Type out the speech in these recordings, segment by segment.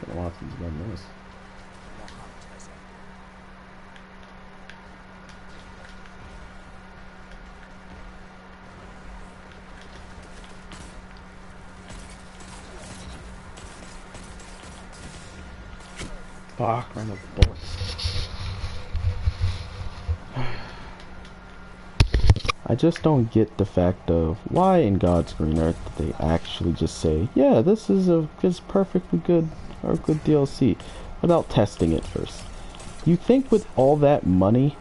been a while since I've done this. Fuck, run a bullet. I just don't get the fact of why in God's green earth did they actually just say, yeah, this is perfectly good or good DLC without testing it first. You think with all that money,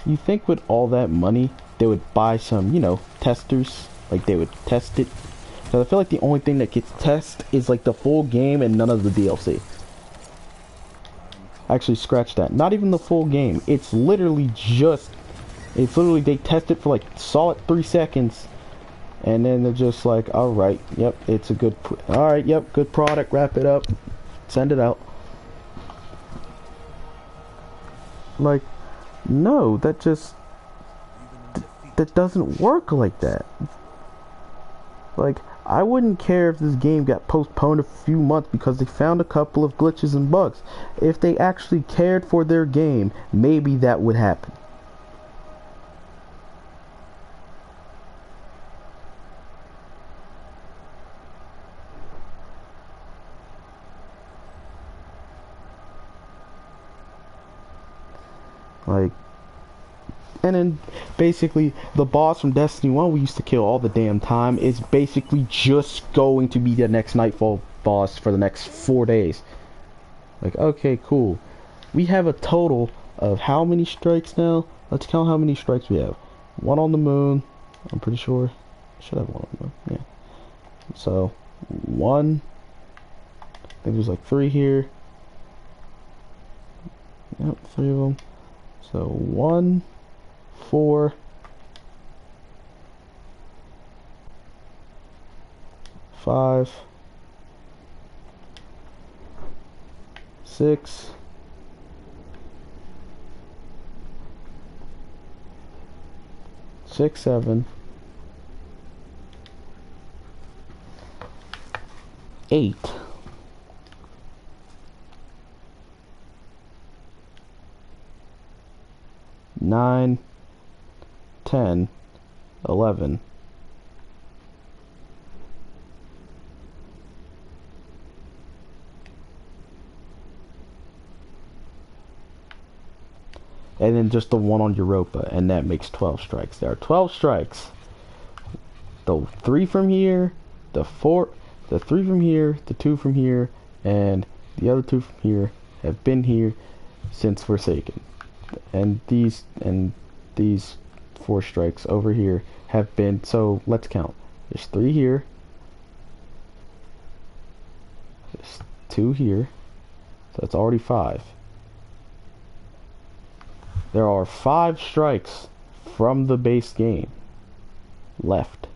they would buy some, you know, testers, like they would test it. So I feel like the only thing that gets tested is like the full game and none of the DLC. Actually, scratch that. Not even the full game. It's literally they test it for like solid 3 seconds, and then they're just like, all right, yep, it's a good, all right, yep, good product. Wrap it up, send it out. Like, no, that doesn't work like that. Like, I wouldn't care if this game got postponed a few months because they found a couple of glitches and bugs. If they actually cared for their game, maybe that would happen. Like, and then basically the boss from Destiny 1 we used to kill all the damn time is basically just going to be the next Nightfall boss for the next 4 days. Like, okay, cool. We have a total of how many strikes now? Let's count how many strikes we have. One on the moon, I'm pretty sure. Should have one on the moon, yeah. So, one, I think there's like 3 here. Yep, 3 of them. So 1, 4, 5, 6, 7, 8, 9, 10, 11. And then just the one on Europa, and that makes 12 strikes. There are 12 strikes. The 3 from here, the 3 from here, the 2 from here, and the other 2 from here have been here since Forsaken. And these 4 strikes over here have been, so let's count. There's 3 here. There's 2 here. So that's already 5. There are 5 strikes from the base game left.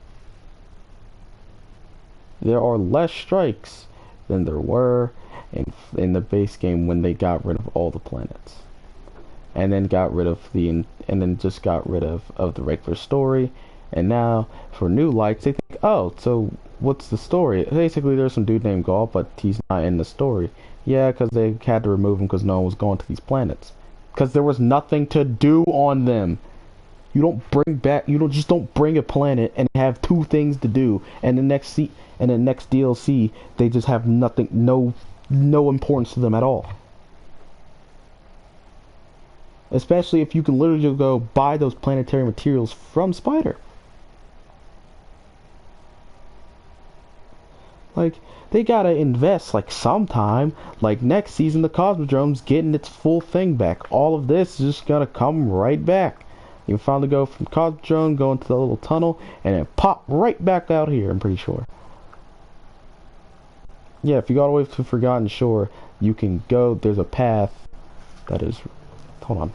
There are less strikes than there were in the base game when they got rid of all the planets. And then got rid of and then just got rid of the regular story. And now for new lights, they think, oh, so what's the story? Basically, there's some dude named Gaul, but he's not in the story. Yeah, because they had to remove him because no one was going to these planets. Because there was nothing to do on them. You don't bring a planet and have 2 things to do, and the next DLC they just have nothing, no importance to them at all. Especially if you can literally just go buy those planetary materials from Spider. Like, they gotta invest, like, sometime. Like, next season, the Cosmodrome's getting its full thing back. All of this is just gonna come right back. You can finally go from Cosmodrome, go into the little tunnel, and then pop right back out here, I'm pretty sure. Yeah, if you go all the way to Forgotten Shore, you can go, there's a path that is, hold on.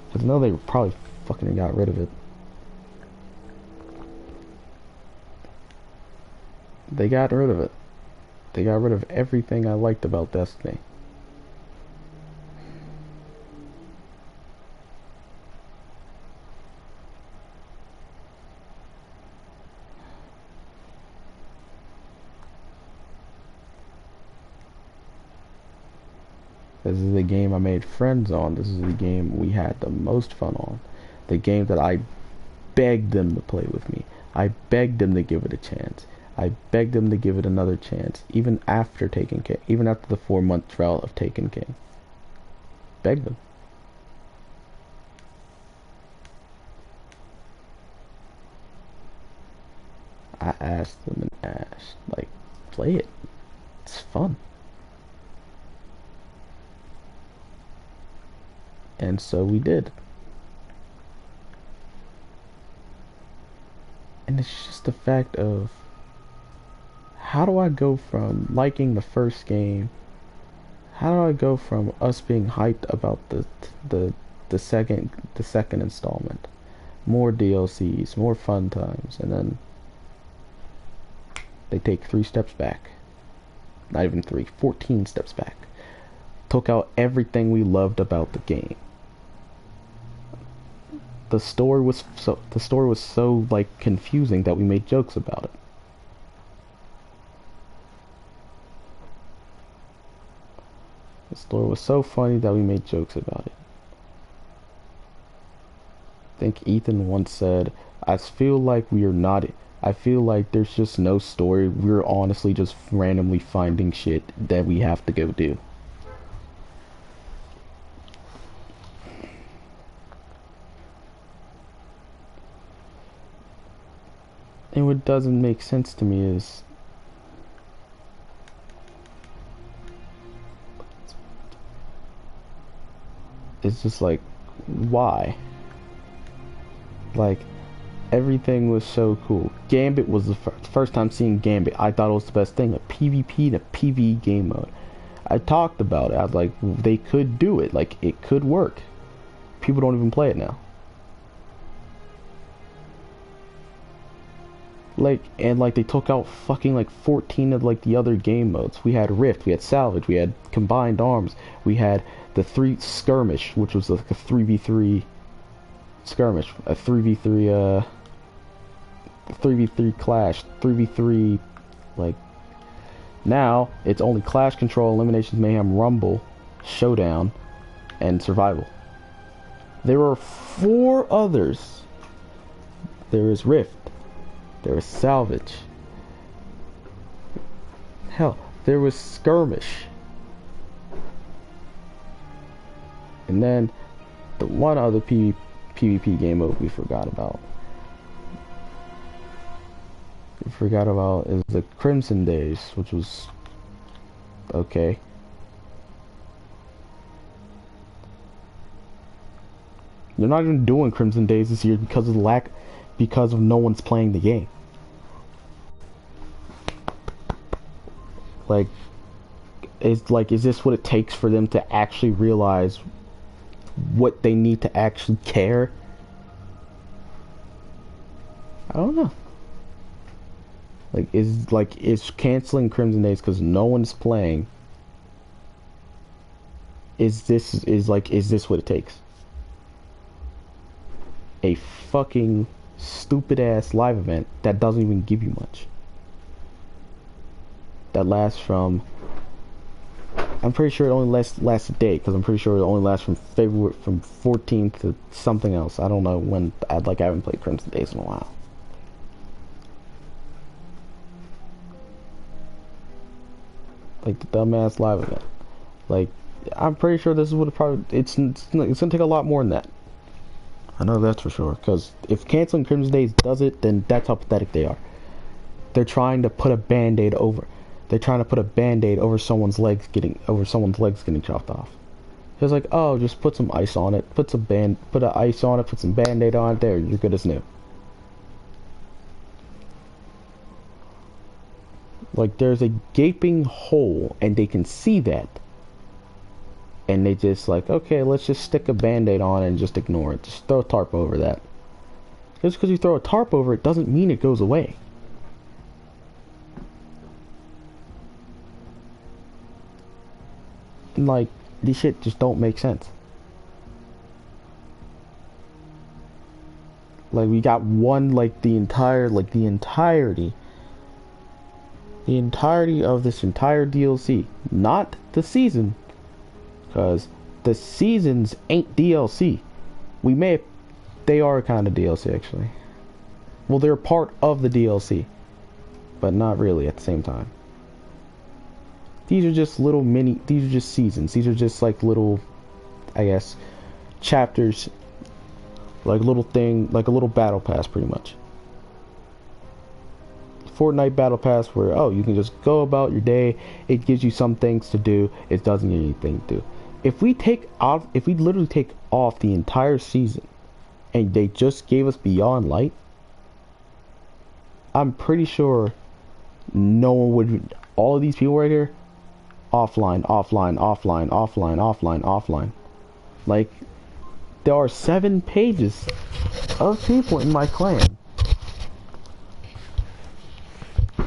Because I know they probably fucking got rid of it. They got rid of it. They got rid of everything I liked about Destiny. This is the game I made friends on. This is the game we had the most fun on. The game that I begged them to play with me. I begged them to give it a chance. I begged them to give it another chance, even after Taken King, even after the 4-month trial of Taken King. Begged them. I asked them and asked, like, play it. It's fun. And so we did. And it's just the fact of, how do I go from liking the first game? How do I go from us being hyped about the second installment, more DLCs, more fun times, and then they take 3 steps back. Not even 3, 14 steps back. Took out everything we loved about the game. The story was so like confusing that we made jokes about it. The story was so funny that we made jokes about it. I think Ethan once said, I feel like there's just no story. We're honestly just randomly finding shit that we have to go do. And what doesn't make sense to me is it's just like, why? Like, everything was so cool. Gambit was the first time seeing Gambit. I thought it was the best thing. A PvP to PvE game mode. I talked about it. I was like, they could do it. Like, it could work. People don't even play it now. Like, and like they took out fucking like 14 of like the other game modes. We had Rift, we had Salvage, we had Combined Arms, we had the 3 Skirmish, which was like a 3v3 skirmish, a 3v3 clash, 3v3, like, now it's only Clash, Control, Eliminations, Mayhem, Rumble, Showdown, and Survival. There are 4 others. There is Rift. There was Salvage. Hell, there was Skirmish. And then the one other PvP game mode we forgot about. We forgot about is the Crimson Days, which was okay. They're not even doing Crimson Days this year because of no one's playing the game. Like, is this what it takes for them to actually realize what they need to actually care? I don't know. Is canceling Crimson Days because no one's playing? Is this what it takes? A fucking stupid ass live event that doesn't even give you much. That lasts from, I'm pretty sure it only lasts a day, because I'm pretty sure it only lasts from 14th to something else. I don't know when. I haven't played Crimson Days in a while. Like the dumbass live event. Like, I'm pretty sure this is what it's gonna take a lot more than that. I know that's for sure, because if canceling Crimson Days does it, then that's how pathetic they are. They're trying to put a band-aid over. They're trying to put a band-aid over someone's legs getting chopped off. It's like, oh, just put some ice on it, put an ice on it, put some band-aid on it, there, you're good as new. Like, there's a gaping hole, and they can see that. And they just like, okay, let's just stick a band-aid on and just ignore it. Just throw a tarp over that. Just because you throw a tarp over it doesn't mean it goes away. And like, these shit just don't make sense. Like, we got one, like, the entirety of this entire DLC. Not the season. Because the seasons ain't DLC. We may, they are kind of DLC actually. Well, they're part of the DLC, but not really at the same time. These are just little mini, these are just seasons. These are just like little, I guess, chapters, like little thing, like a little battle pass pretty much. Fortnite battle pass where, oh, you can just go about your day. It gives you some things to do. It doesn't give you anything to do. If we literally take off the entire season and they just gave us Beyond Light, I'm pretty sure no one would, all of these people right here, offline, offline, offline, offline, offline, offline. Like, there are 7 pages of people in my clan,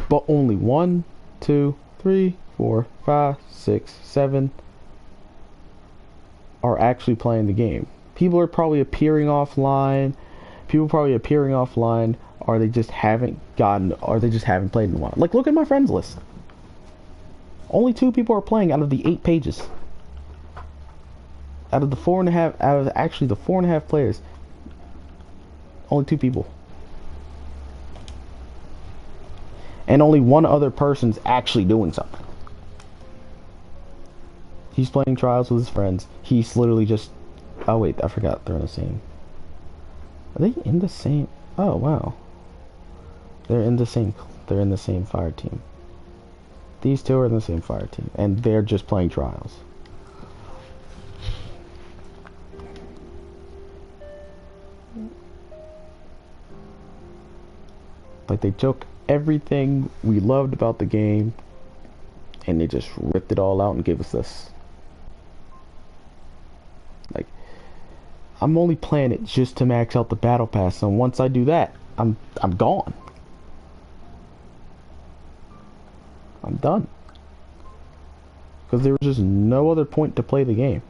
but only 1, 2, 3, 4, 5, 6, 7 are actually playing the game. People are probably appearing offline. Or they just haven't played in a while. Like, look at my friends list. Only 2 people are playing out of the 8 pages. Out of the 4.5 players, only 2 people. And only 1 other person's actually doing something. He's playing Trials with his friends. He's literally just, oh wait, I forgot they're in the same. Are they in the same? Oh wow. They're in the same fire team. These 2 are in the same fire team, and they're just playing Trials. Like, they took everything we loved about the game and they just ripped it all out and gave us this. Like, I'm only playing it just to max out the battle pass, and once I do that, I'm gone. I'm done. Because there was just no other point to play the game.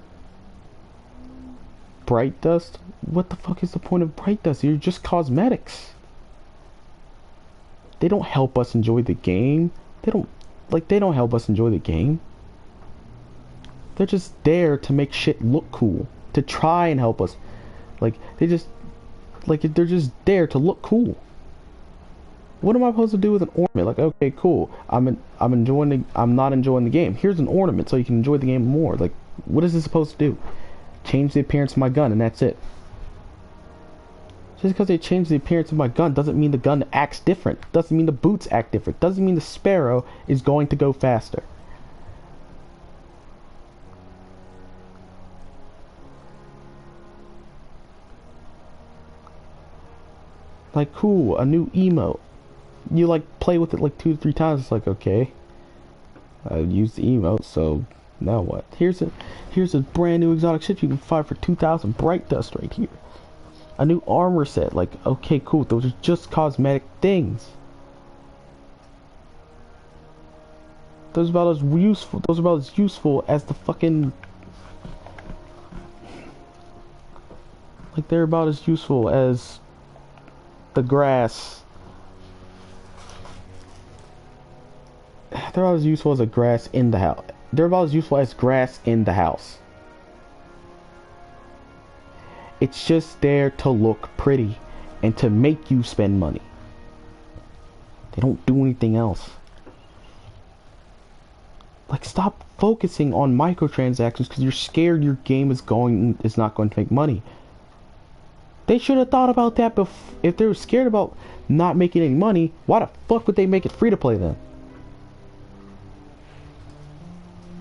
Bright Dust? What the fuck is the point of Bright Dust? You're just cosmetics. They don't help us enjoy the game. They don't help us enjoy the game. They're just there to make shit look cool. To try and help us. Like, they're just there to look cool. What am I supposed to do with an ornament? Like, okay, cool. I'm not enjoying the game. Here's an ornament so you can enjoy the game more. Like, what is this supposed to do? Change the appearance of my gun and that's it. Just because they change the appearance of my gun doesn't mean the gun acts different. Doesn't mean the boots act different. Doesn't mean the sparrow is going to go faster. Like, cool, a new emote. You like play with it like 2 to 3 times. It's like, okay, I used the emote, so now what? Here's a brand new exotic ship you can find for 2,000 Bright Dust right here. A new armor set. Like, okay, cool. Those are just cosmetic things. Those are about as useful as the fucking. Like, they're about as useful as the grass. They're about as useful as a grass in the house. They're about as useful as grass in the house. It's just there to look pretty and to make you spend money. They don't do anything else. Like, stop focusing on microtransactions because you're scared your game is not going to make money. They should have thought about that before. If they were scared about not making any money, why the fuck would they make it free to play then?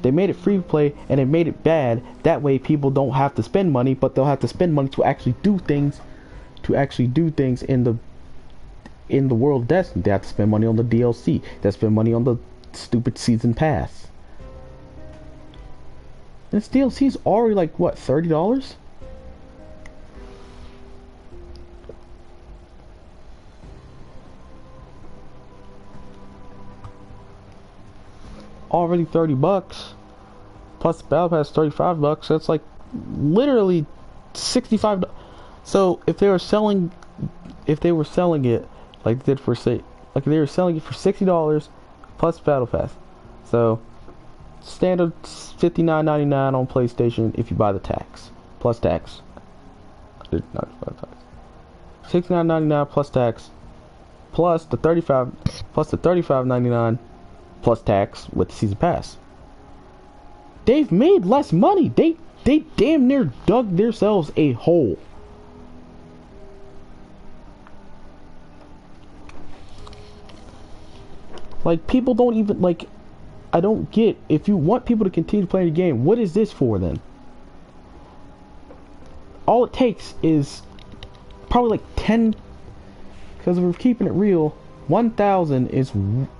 They made it free to play and it made it bad. That way people don't have to spend money, but they'll have to spend money to actually do things. In the world of Destiny. They have to spend money on the DLC. They have to spend money on the stupid season pass. And this DLC's already like, what, $30? Already $30 plus the battle pass $35. That's like literally $65. So if they were selling it like they did for, say, like they were selling it for $60 plus battle pass, so Standard $59.99 on PlayStation if you buy the tax. Plus tax. Not tax. $69.99 plus tax. Plus the $35.99 plus tax with the season pass. They've made less money. They damn near dug themselves a hole. Like, people don't even, like, I don't get, if you want people to continue playing the game, what is this for then? All it takes is probably like 10, because if we're keeping it real, 1,000 is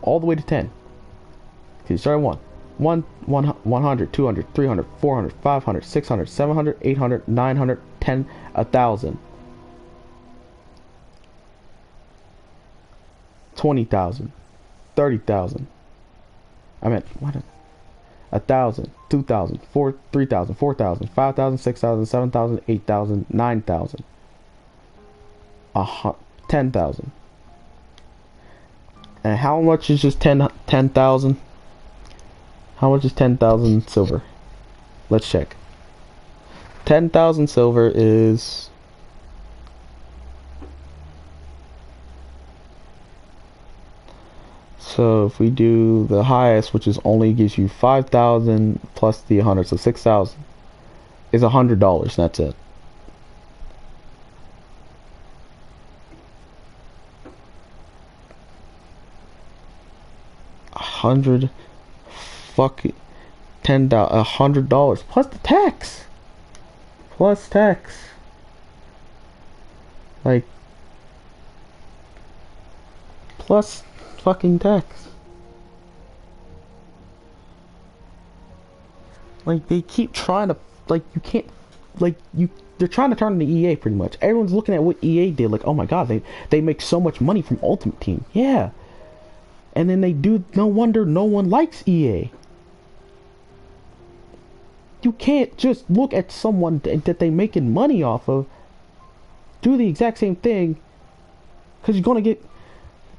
all the way to 10. Okay, start at 100, 200, 300, 400, 500, 600, 700, 800, 900, 10, 1,000. 20,000. 30,000. I meant, what? 1,000, 2,000, 3,000, 4,000, 5,000, 6,000, 7,000, 8,000, 9,000. 10,000. And how much is just 10,000? How much is 10,000 silver? Let's check. 10,000 silver is... So if we do the highest, which is only gives you 5,000 plus the 100, so 6,000 is $100. That's it. $100 fucking $100 plus the tax. Plus tax. Like, plus fucking tax. Like, they keep trying to, like, you can't, like, they're trying to turn into EA pretty much. Everyone's looking at what EA did, like, oh my god, they make so much money from Ultimate Team. Yeah. And then they do, no wonder no one likes EA. You can't just look at someone that they making money off of, do the exact same thing, because you're gonna do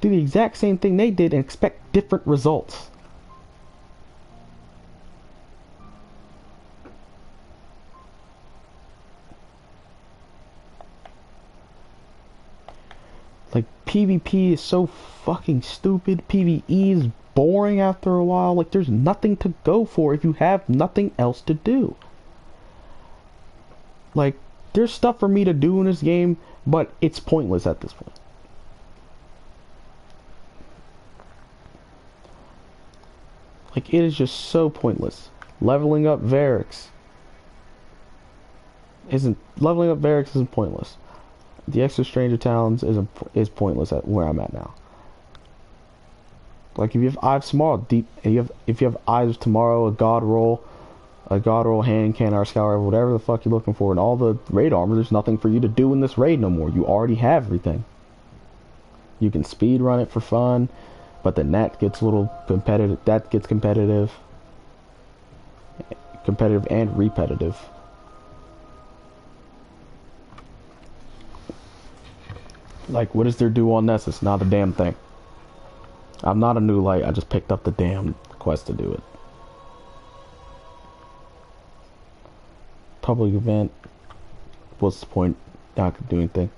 the exact same thing they did and expect different results. Like, PvP is so fucking stupid. PvE is boring after a while. Like, there's nothing to go for if you have nothing else to do. Like, there's stuff for me to do in this game, but it's pointless at this point. Like, it is just so pointless. Leveling up Varix isn't pointless. The extra Stranger Towns is pointless at where I'm at now. Like, if you have Eyes Tomorrow, if you have Eyes of Tomorrow, a God Roll, hand cannon, or scour, whatever the fuck you're looking for, and all the raid armor, there's nothing for you to do in this raid no more. You already have everything. You can speed run it for fun, but then that gets a little competitive. That gets competitive and repetitive. Like, what is there do on Nessus? Not a damn thing. I'm not a new light. I just picked up the damn quest to do it. Public event. What's the point? Not doing anything.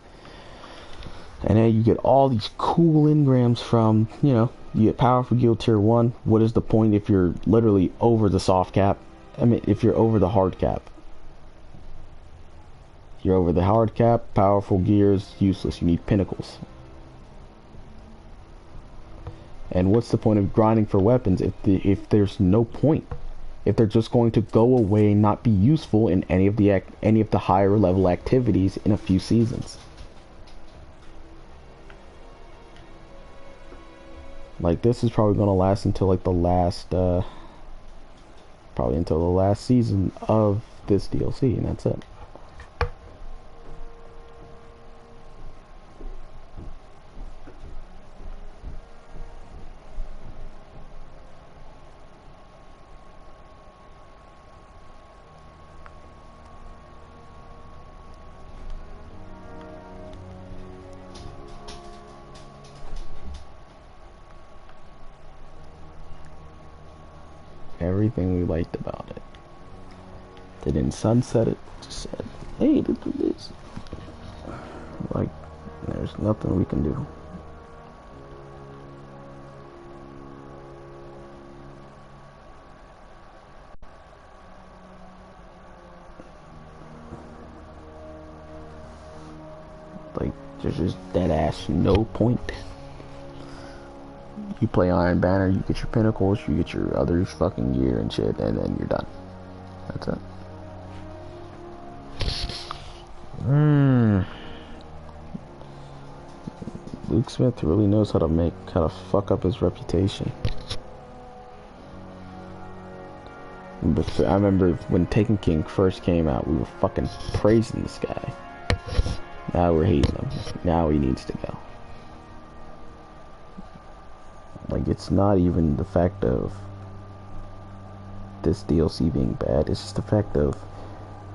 And then you get all these cool engrams from, you know, you get powerful guild tier 1. What is the point if you're literally over the soft cap? I mean, if you're over the hard cap. You're over the hard cap, powerful gears, useless. You need pinnacles. And what's the point of grinding for weapons if there's no point? If they're just going to go away and not be useful in any of the higher level activities in a few seasons. Like, this is probably gonna last until like the last probably until the last season of this DLC, and that's it. everything we liked about it. They didn't sunset it. Just said, hey, this. Like, there's nothing we can do. Like, there's just dead ass no point. You play Iron Banner, you get your pinnacles, you get your other fucking gear and shit, and then you're done. That's it. Luke Smith really knows how to fuck up his reputation. But I remember when Taken King first came out, we were fucking praising this guy. Now we're hating him. Now he needs to go. Like, it's not even the fact of this DLC being bad, it's just the fact of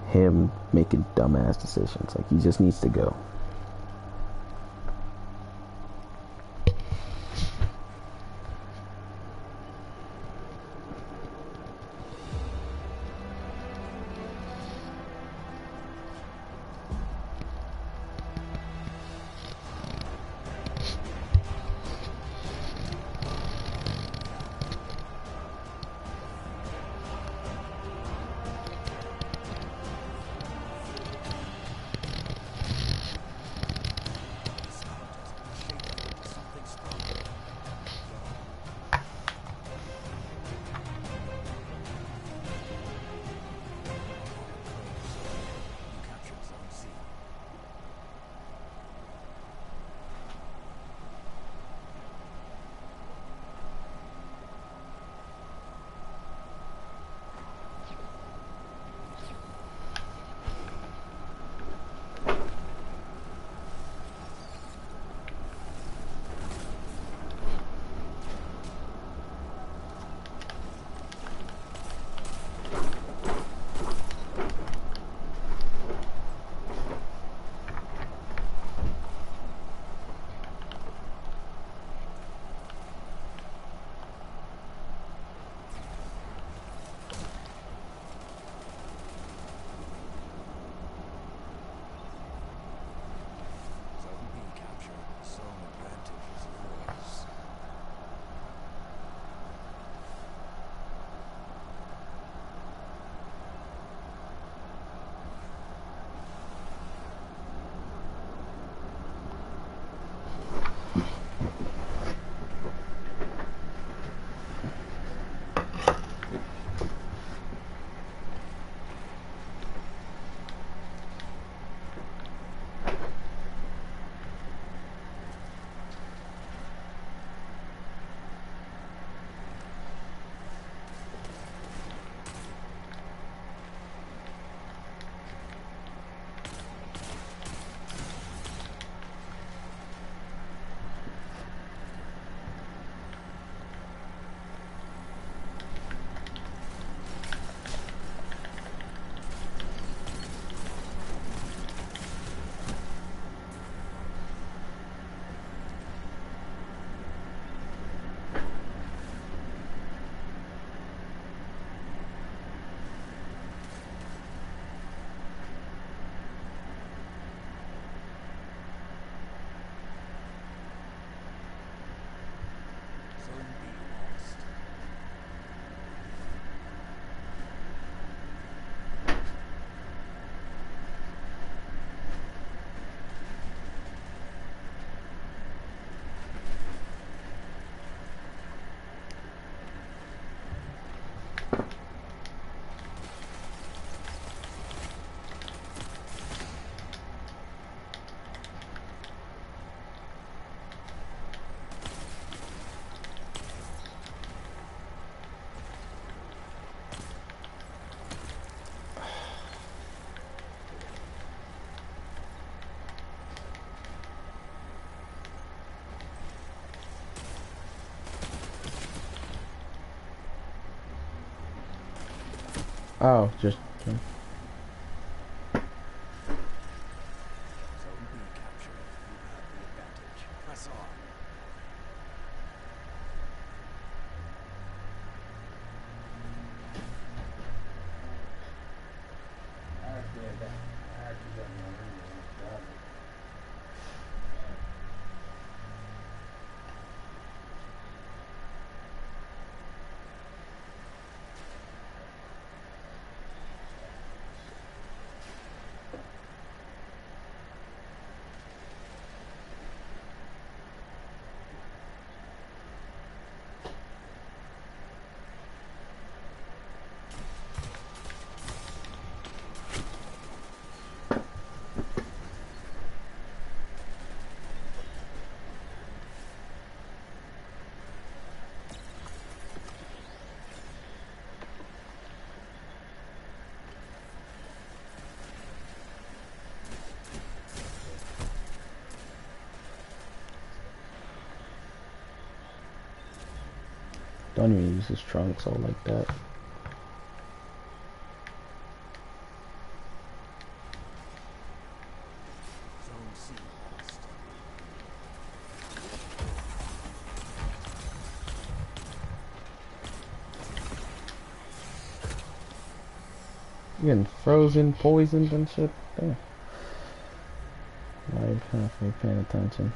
him making dumbass decisions. Like, he just needs to go. Oh, just... Okay. Don't even use his trunks all like that. You're getting frozen, poisoned, and shit. Damn. Not even halfway paying attention.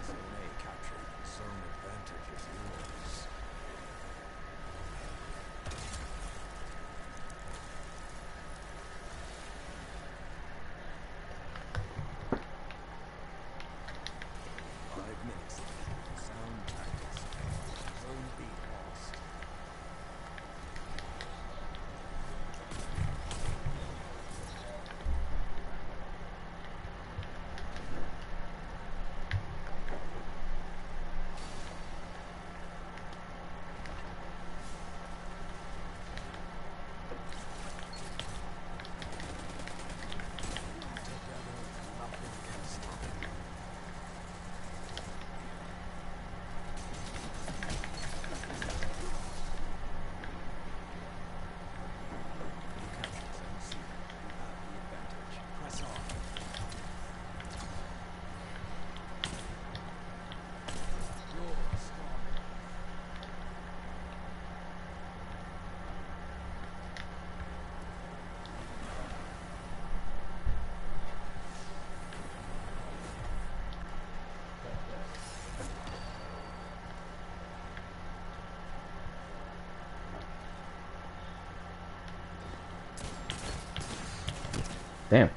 Damn.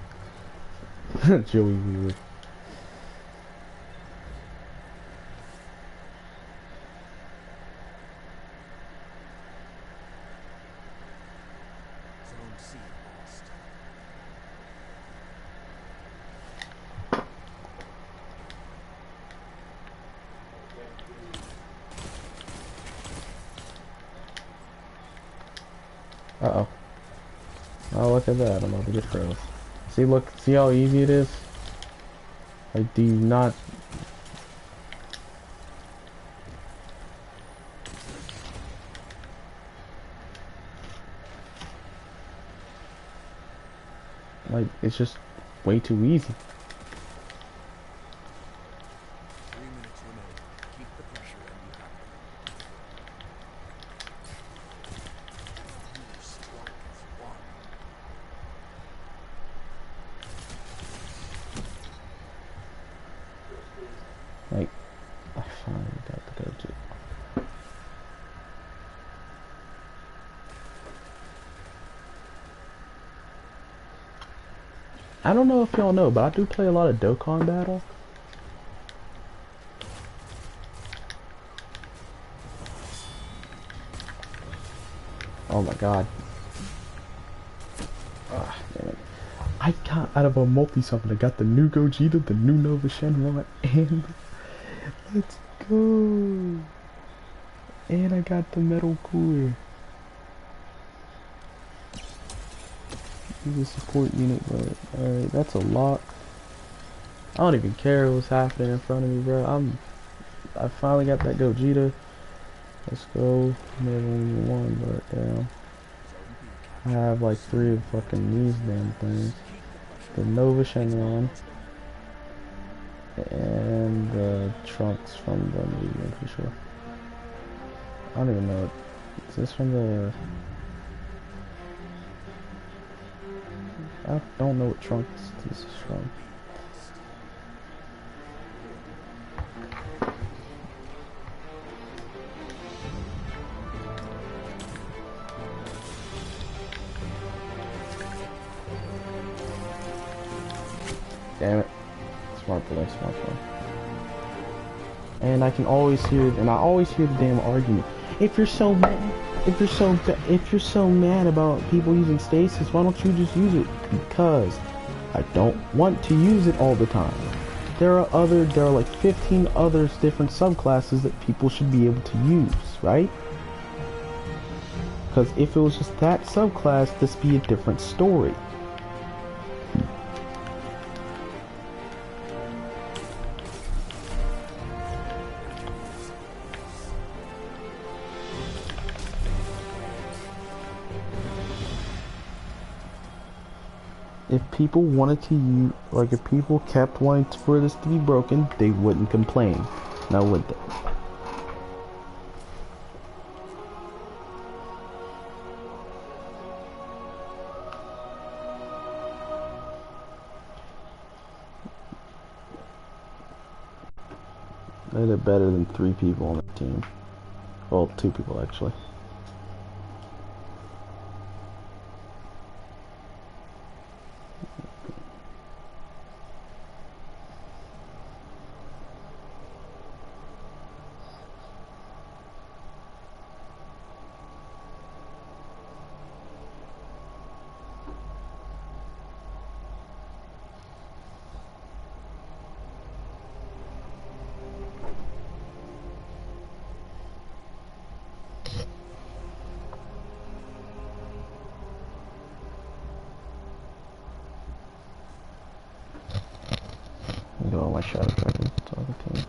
Joey Wheeler. Uh-oh. Oh, look at that. I'm about to get froze. See, look, see how easy it is? I do not... Like, it's just way too easy. Like, I finally got the go-to. I don't know if y'all know, but I do play a lot of Dokkan Battle. Oh my god. Ah, damn it. I got out of a multi-summon, I got the new Gogeta, the new Nova Shenron, and let's go. And I got the Metal Cooler. He's a support unit, but alright, that's a lot. I don't even care what's happening in front of me, bro. I finally got that Gogeta. Let's go. Maybe only one, but damn. I have like 3 of fucking these damn things. The Nova Shenron. And the Trunks from the movie, I'm pretty sure. I don't even know. Is this from the... I don't know what Trunks this is from. Damn it. Smart play, smart play. And I can always hear, and I always hear the damn argument. If you're so mad, if you're so mad about people using stasis, why don't you just use it? Because I don't want to use it all the time. There are like 15 other different subclasses that people should be able to use, right? Because if it was just that subclass, this would be a different story. if people wanted to use, like, if people kept wanting for this to be broken, they wouldn't complain. Now would they? They did better than 3 people on the team. Well, 2 people actually. Get all my shadow dragons to the team.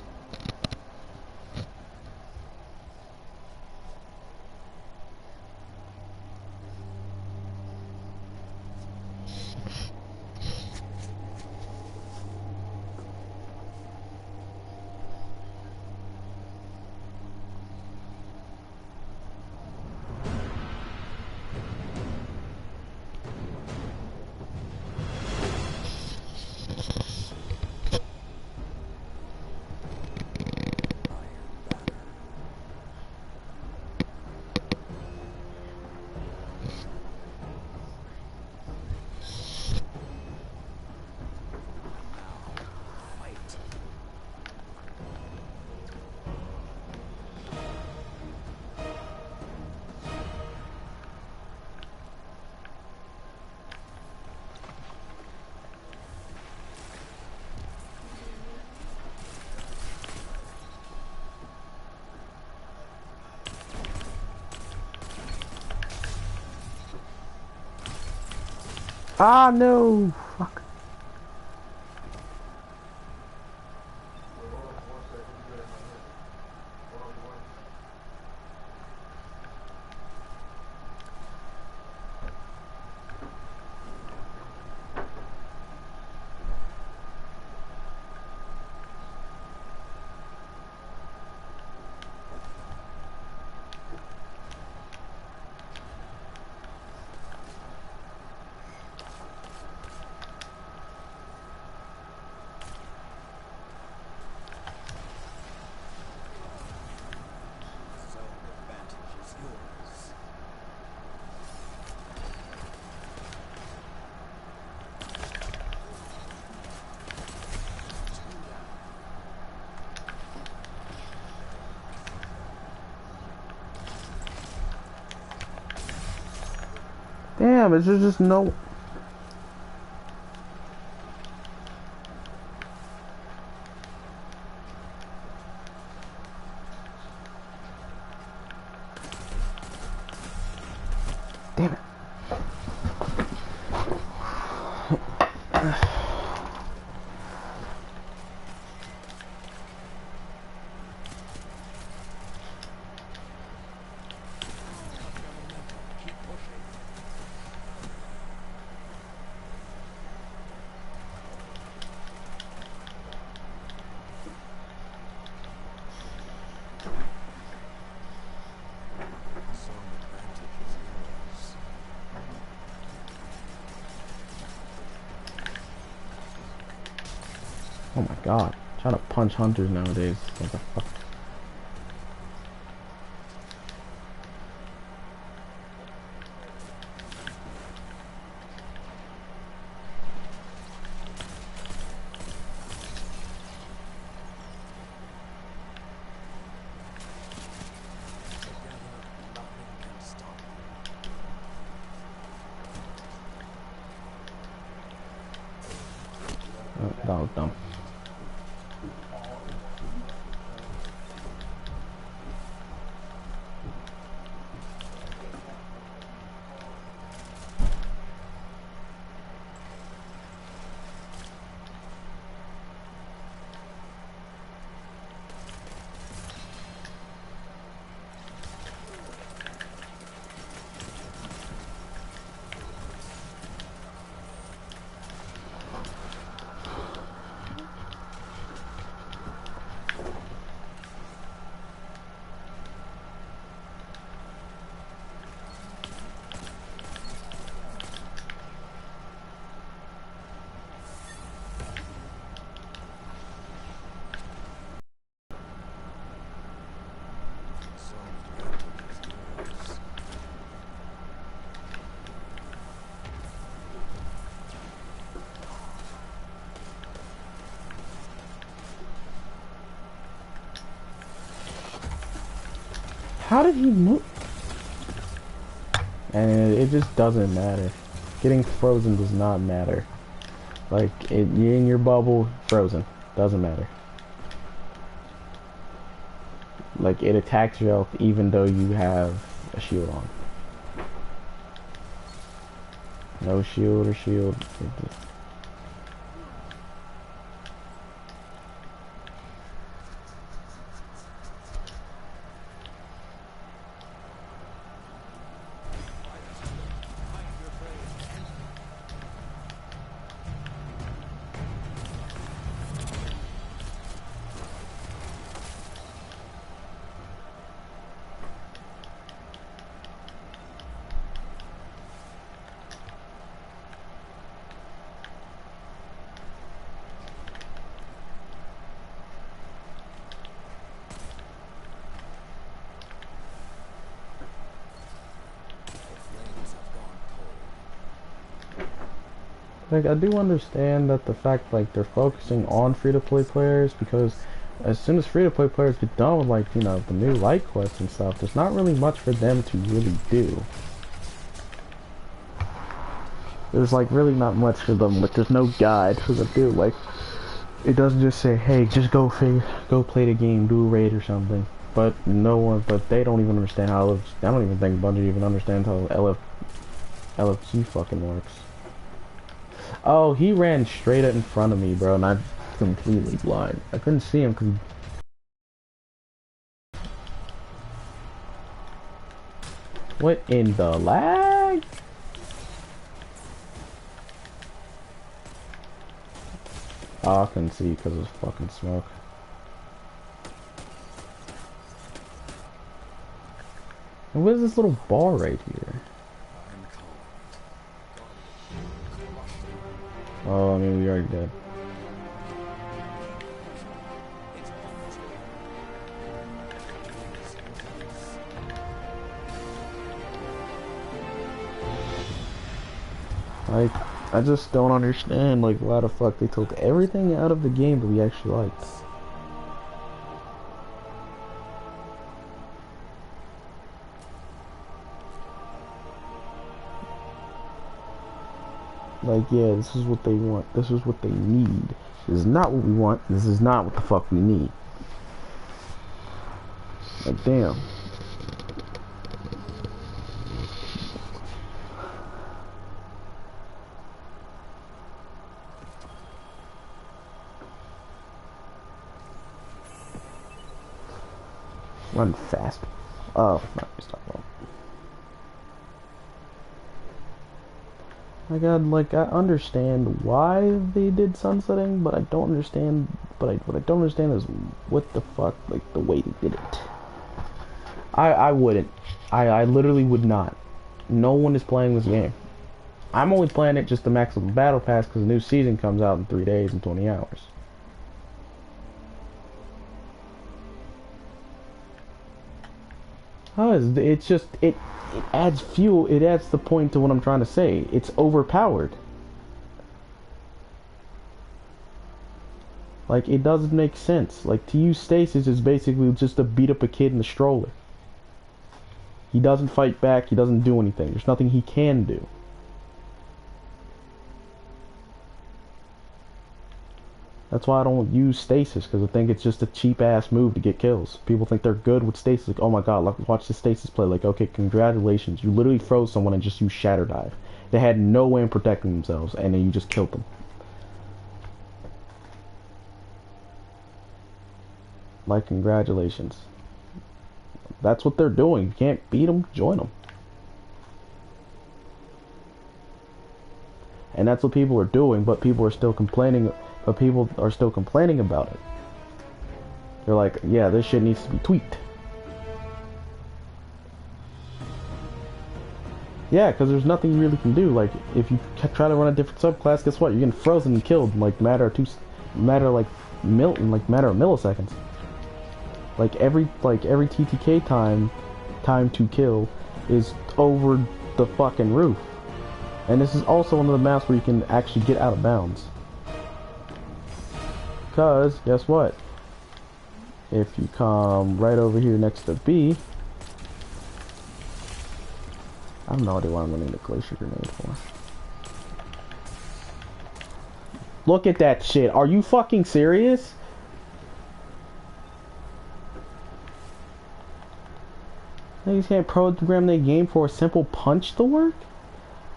Ah, no! Fuck. Damn, it's just no... Damn it. Oh my god. Trying to punch hunters nowadays. What the fuck? Oh, that was dumb. How did he move? And it just doesn't matter. Getting frozen does not matter. Like, you're in your bubble, frozen. Doesn't matter. Like, it attacks your health even though you have a shield on. No shield or shield. Like, I do understand that the fact, like, they're focusing on free-to-play players, because as soon as free-to-play players get done with, like, you know, the new light quests and stuff, there's not really much for them to really do. There's, like, really not much for them. Like, there's no guide for them to do. Like, it doesn't just say, hey, just go play the game, do a raid or something. But but they don't even understand how, I don't even think Bungie even understands how LFG fucking works. Oh, he ran straight in front of me, bro, and I'm completely blind. I couldn't see him because what in the lag? Oh, I couldn't see because of fucking smoke. And what is this little bar right here? Oh, I mean, we already did. Like, I just don't understand, like, why the fuck they took everything out of the game that we actually liked. Like, yeah, this is what they want. This is what they need. This is not what we want. This is not what the fuck we need. Like, damn. Run fast. Oh, not just talking about. My God, like, I understand why they did sunsetting, but I don't understand. What I don't understand is what the fuck, like, the way they did it. I wouldn't. I literally would not. No one is playing this game. I'm only playing it just to max up the battle pass because the new season comes out in 3 days and 20 hours. It's just, it adds fuel, it adds the point to what I'm trying to say. It's overpowered. Like, it doesn't make sense. Like, to use stasis is basically just to beat up a kid in the stroller. He doesn't fight back, he doesn't do anything. There's nothing he can do. That's why I don't use stasis, because I think it's just a cheap-ass move to get kills. People think they're good with stasis. Like, oh my god, like, watch the stasis play. Like, okay, congratulations. You literally froze someone and just used Shatter Dive. They had no way in protecting themselves, and then you just killed them. Like, congratulations. That's what they're doing. You can't beat them, join them. And that's what people are doing, but people are still complaining. But people are still complaining about it. They're like, yeah, this shit needs to be tweaked. Yeah, because there's nothing you really can do. Like, if you try to run a different subclass, guess what? You're getting frozen and killed in like matter of milliseconds. Like every TTK time to kill is over the fucking roof. And this is also one of the maps where you can actually get out of bounds. Because, guess what? If you come right over here next to B, I have no idea what I'm gonna need a glacier grenade for. Look at that shit. Are you fucking serious? They just can't program their game for a simple punch to work?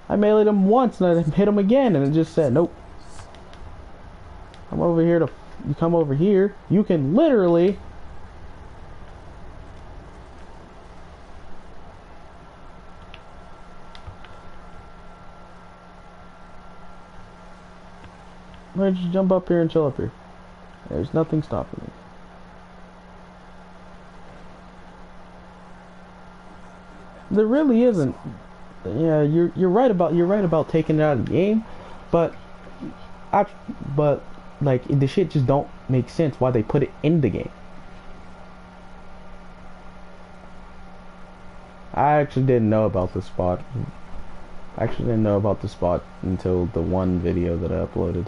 I meleeed him once and I hit him again and it just said, nope. I'm over here to... You come over here, you can literally... I just jump up here and chill up here. There's nothing stopping me. There really isn't. Yeah, you're right about taking it out of the game, but like the shit just don't make sense why they put it in the game. I actually didn't know about the spot. I actually didn't know about the spot until the one video that I uploaded.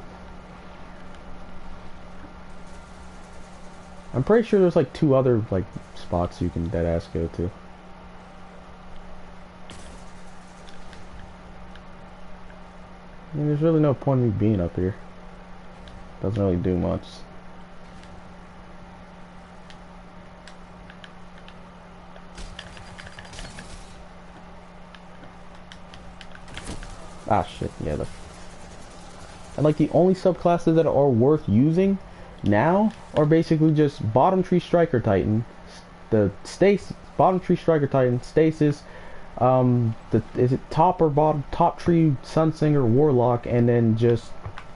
I'm pretty sure there's like 2 other like spots you can deadass go to. I mean, there's really no point in me being up here. Doesn't really do much. Ah shit, yeah. And like the only subclasses that are worth using now are basically just bottom tree striker titan, the stasis, bottom tree striker titan, stasis, is it top or bottom, top tree sunsinger warlock, and then just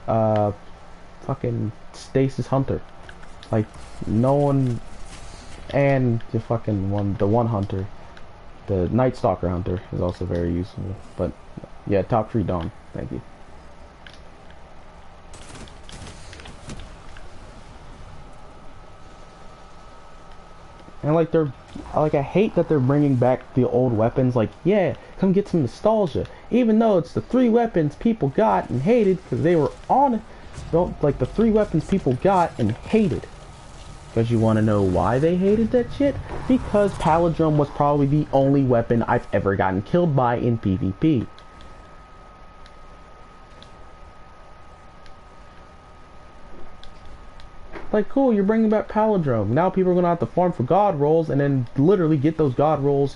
fucking stasis hunter. Like no one, and the fucking one hunter, the night stalker hunter is also very useful. But yeah, top tree dawn, thank you. And like I hate that they're bringing back the old weapons. Like, yeah, come get some nostalgia. Even though it's the 3 weapons people got and hated because they were on it. Like the 3 weapons people got and hated. Because you want to know why they hated that shit? Because Palindrome was probably the only weapon I've ever gotten killed by in PvP. Like, cool, you're bringing back Palindrome. Now people are going to have to farm for god rolls and then literally get those god rolls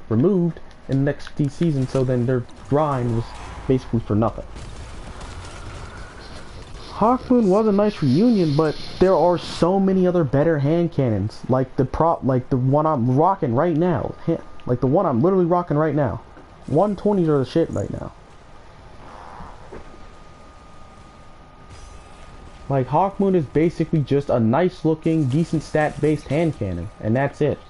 removed in the next season, so then their grind was basically for nothing. Hawkmoon was a nice reunion, but there are so many other better hand cannons, like the one I'm rocking right now. Like the one I'm literally rocking right now. 120s are the shit right now. Like, Hawkmoon is basically just a nice looking, decent stat based hand cannon, and that's it.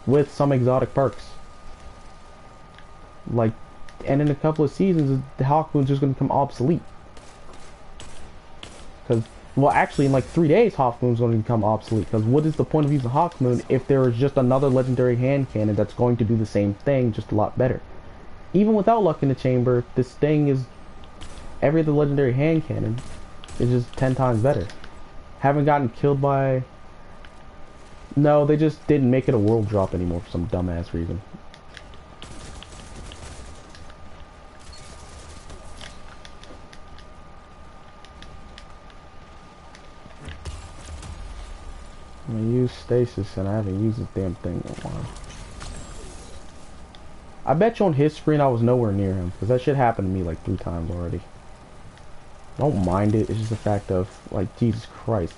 With some exotic perks. Like, and in a couple of seasons, the Hawkmoon's just gonna become obsolete. Because, well, actually, in like 3 days, Hawkmoon's gonna become obsolete. Because what is the point of using Hawkmoon if there is just another legendary hand cannon that's going to do the same thing, just a lot better? Even without Luck in the Chamber, this thing is... Every other legendary hand cannon is just 10 times better. Haven't gotten killed by... No, they just didn't make it a world drop anymore for some dumbass reason. I'm gonna use stasis and I haven't used this damn thing in a while. I bet you on his screen I was nowhere near him, because that shit happened to me like 3 times already. I don't mind it, it's just a fact of, like, Jesus Christ.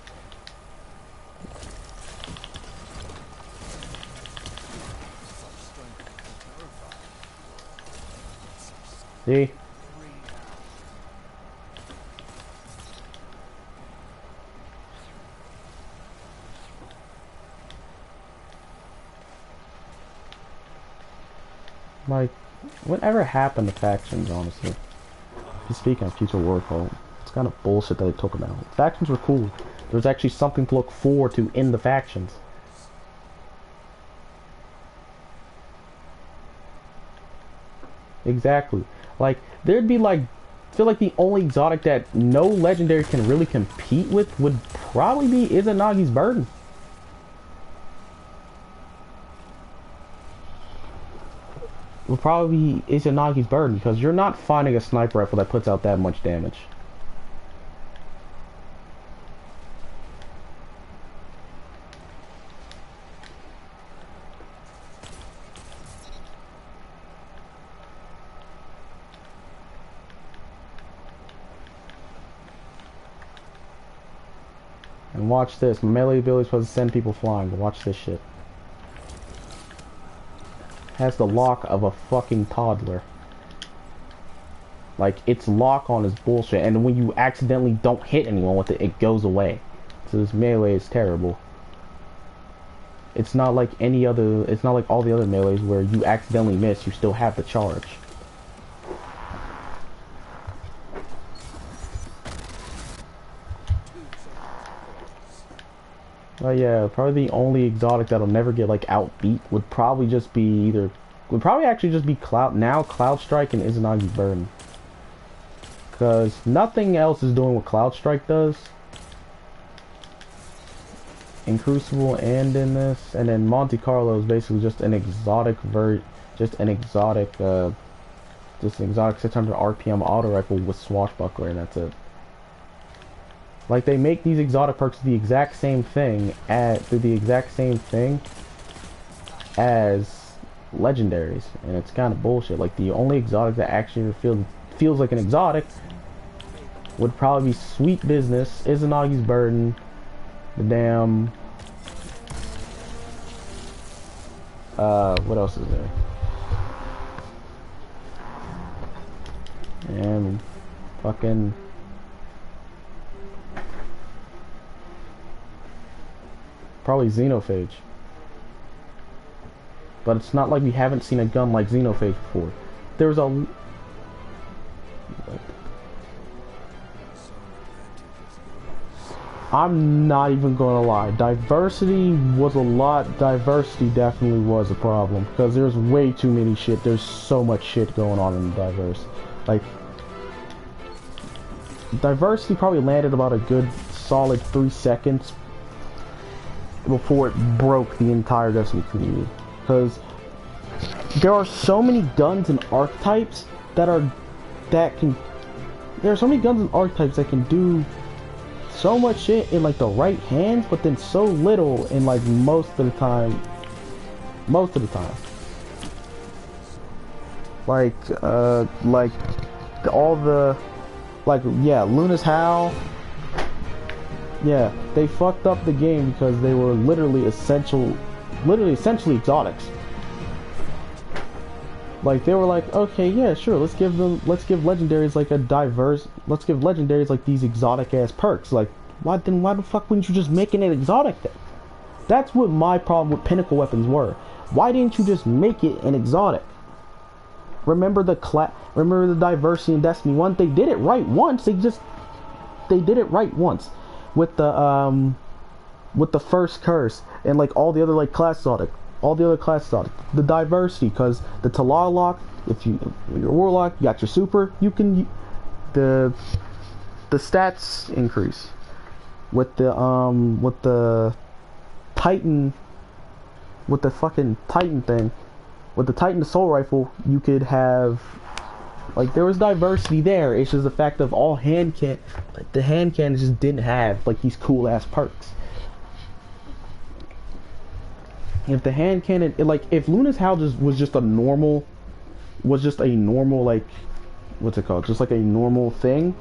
See? Like, whatever happened to factions, honestly? Speaking of future Warcall, it's kind of bullshit that they took them out. Factions were cool. There was actually something to look forward to in the factions. Exactly. Like, there'd be like, I feel like the only exotic that no legendary can really compete with would probably be Izanagi's Burden. will probably be Izanagi's burden because you're not finding a sniper rifle that puts out that much damage. And watch this. My melee ability is supposed to send people flying, but watch this shit. Has the lock of a fucking toddler. Like, its lock on is bullshit, and when you accidentally don't hit anyone with it, it goes away. So this melee is terrible. It's not like any other, it's not like all the other melees where you accidentally miss, you still have the charge. But yeah, probably the only exotic that'll never get like outbeat would probably just be either, would probably actually just be Cloud Strike and Izanagi's Burden. Because nothing else is doing what Cloud Strike does. In Crucible and in this, and then Monte Carlo is basically just an exotic just an exotic 600 RPM auto rifle with swashbuckler, and that's it. Like, they make these exotic perks the exact same thing as legendaries, and it's kind of bullshit. Like, the only exotic that actually feels like an exotic would probably be Sweet Business, Izanagi's Burden, the damn what else is there? And fucking probably Xenophage. But it's not like we haven't seen a gun like Xenophage before. There's a... I'm not even gonna lie. Diversity was a lot. Diversity definitely was a problem. Because there's way too many shit. There's so much shit going on in Diverse. Like... Diversity probably landed about a good solid 3 seconds before it broke the entire Destiny community. Because there are so many guns and archetypes that can do so much shit in like the right hands, but then so little in like most of the time. Luna's Howl. Yeah, they fucked up the game because they were literally essentially exotics. Like, they were like, okay, yeah, sure, let's give legendaries like these exotic ass perks. Like, why the fuck wouldn't you just make it an exotic then? That's what my problem with Pinnacle weapons were. Why didn't you just make it an exotic? Remember the diversity in Destiny 1? They did it right once. They did it right once with the first curse and like all the other like class exotic. The diversity, because the Talal lock, if you're a warlock, you got your super, you can the stats increase with the Titan, with the fucking Titan thing, with the Titan assault rifle, you could have, like, there was diversity there. It's just the fact of all the hand cannons just didn't have like these cool ass perks. If the hand cannon, if Luna's Howl was just a normal, like, what's it called? Just like a normal thing,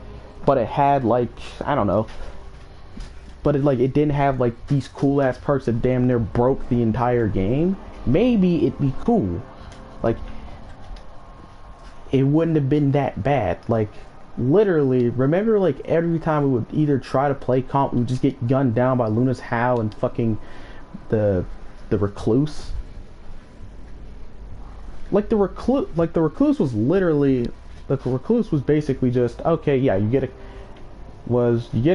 but it had like, I don't know, but it didn't have like these cool ass perks that damn near broke the entire game. Maybe it'd be cool. Like, it wouldn't have been that bad. Like, literally, remember, like, every time we would either try to play comp, we would just get gunned down by Luna's Howl and fucking the Recluse. The Recluse was basically just, okay, yeah, you get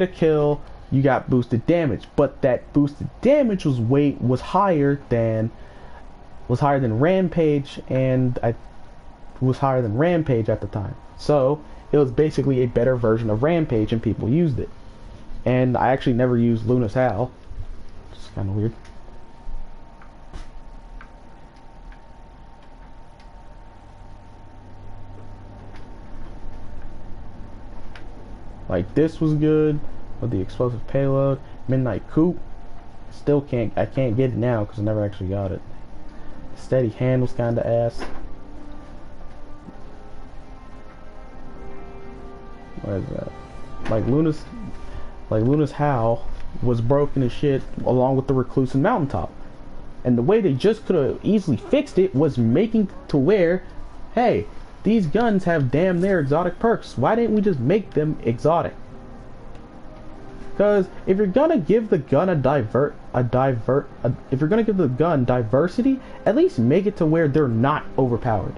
a kill, you got boosted damage, but that boosted damage was higher than Rampage, and was higher than Rampage at the time. So it was basically a better version of Rampage, and people used it. And I actually never used Luna's Howl. It's kind of weird. Like this was good with the explosive payload. Midnight Coupe, still can't. I can't get it now because I never actually got it. Steady Hand was kind of ass. What is that? Like Luna's Howl was broken as shit along with the Recluse and Mountaintop. And the way they just could have easily fixed it was making to where, hey, these guns have damn near exotic perks. Why didn't we just make them exotic? Because if you're gonna give the gun if you're gonna give the gun diversity, at least make it to where they're not overpowered.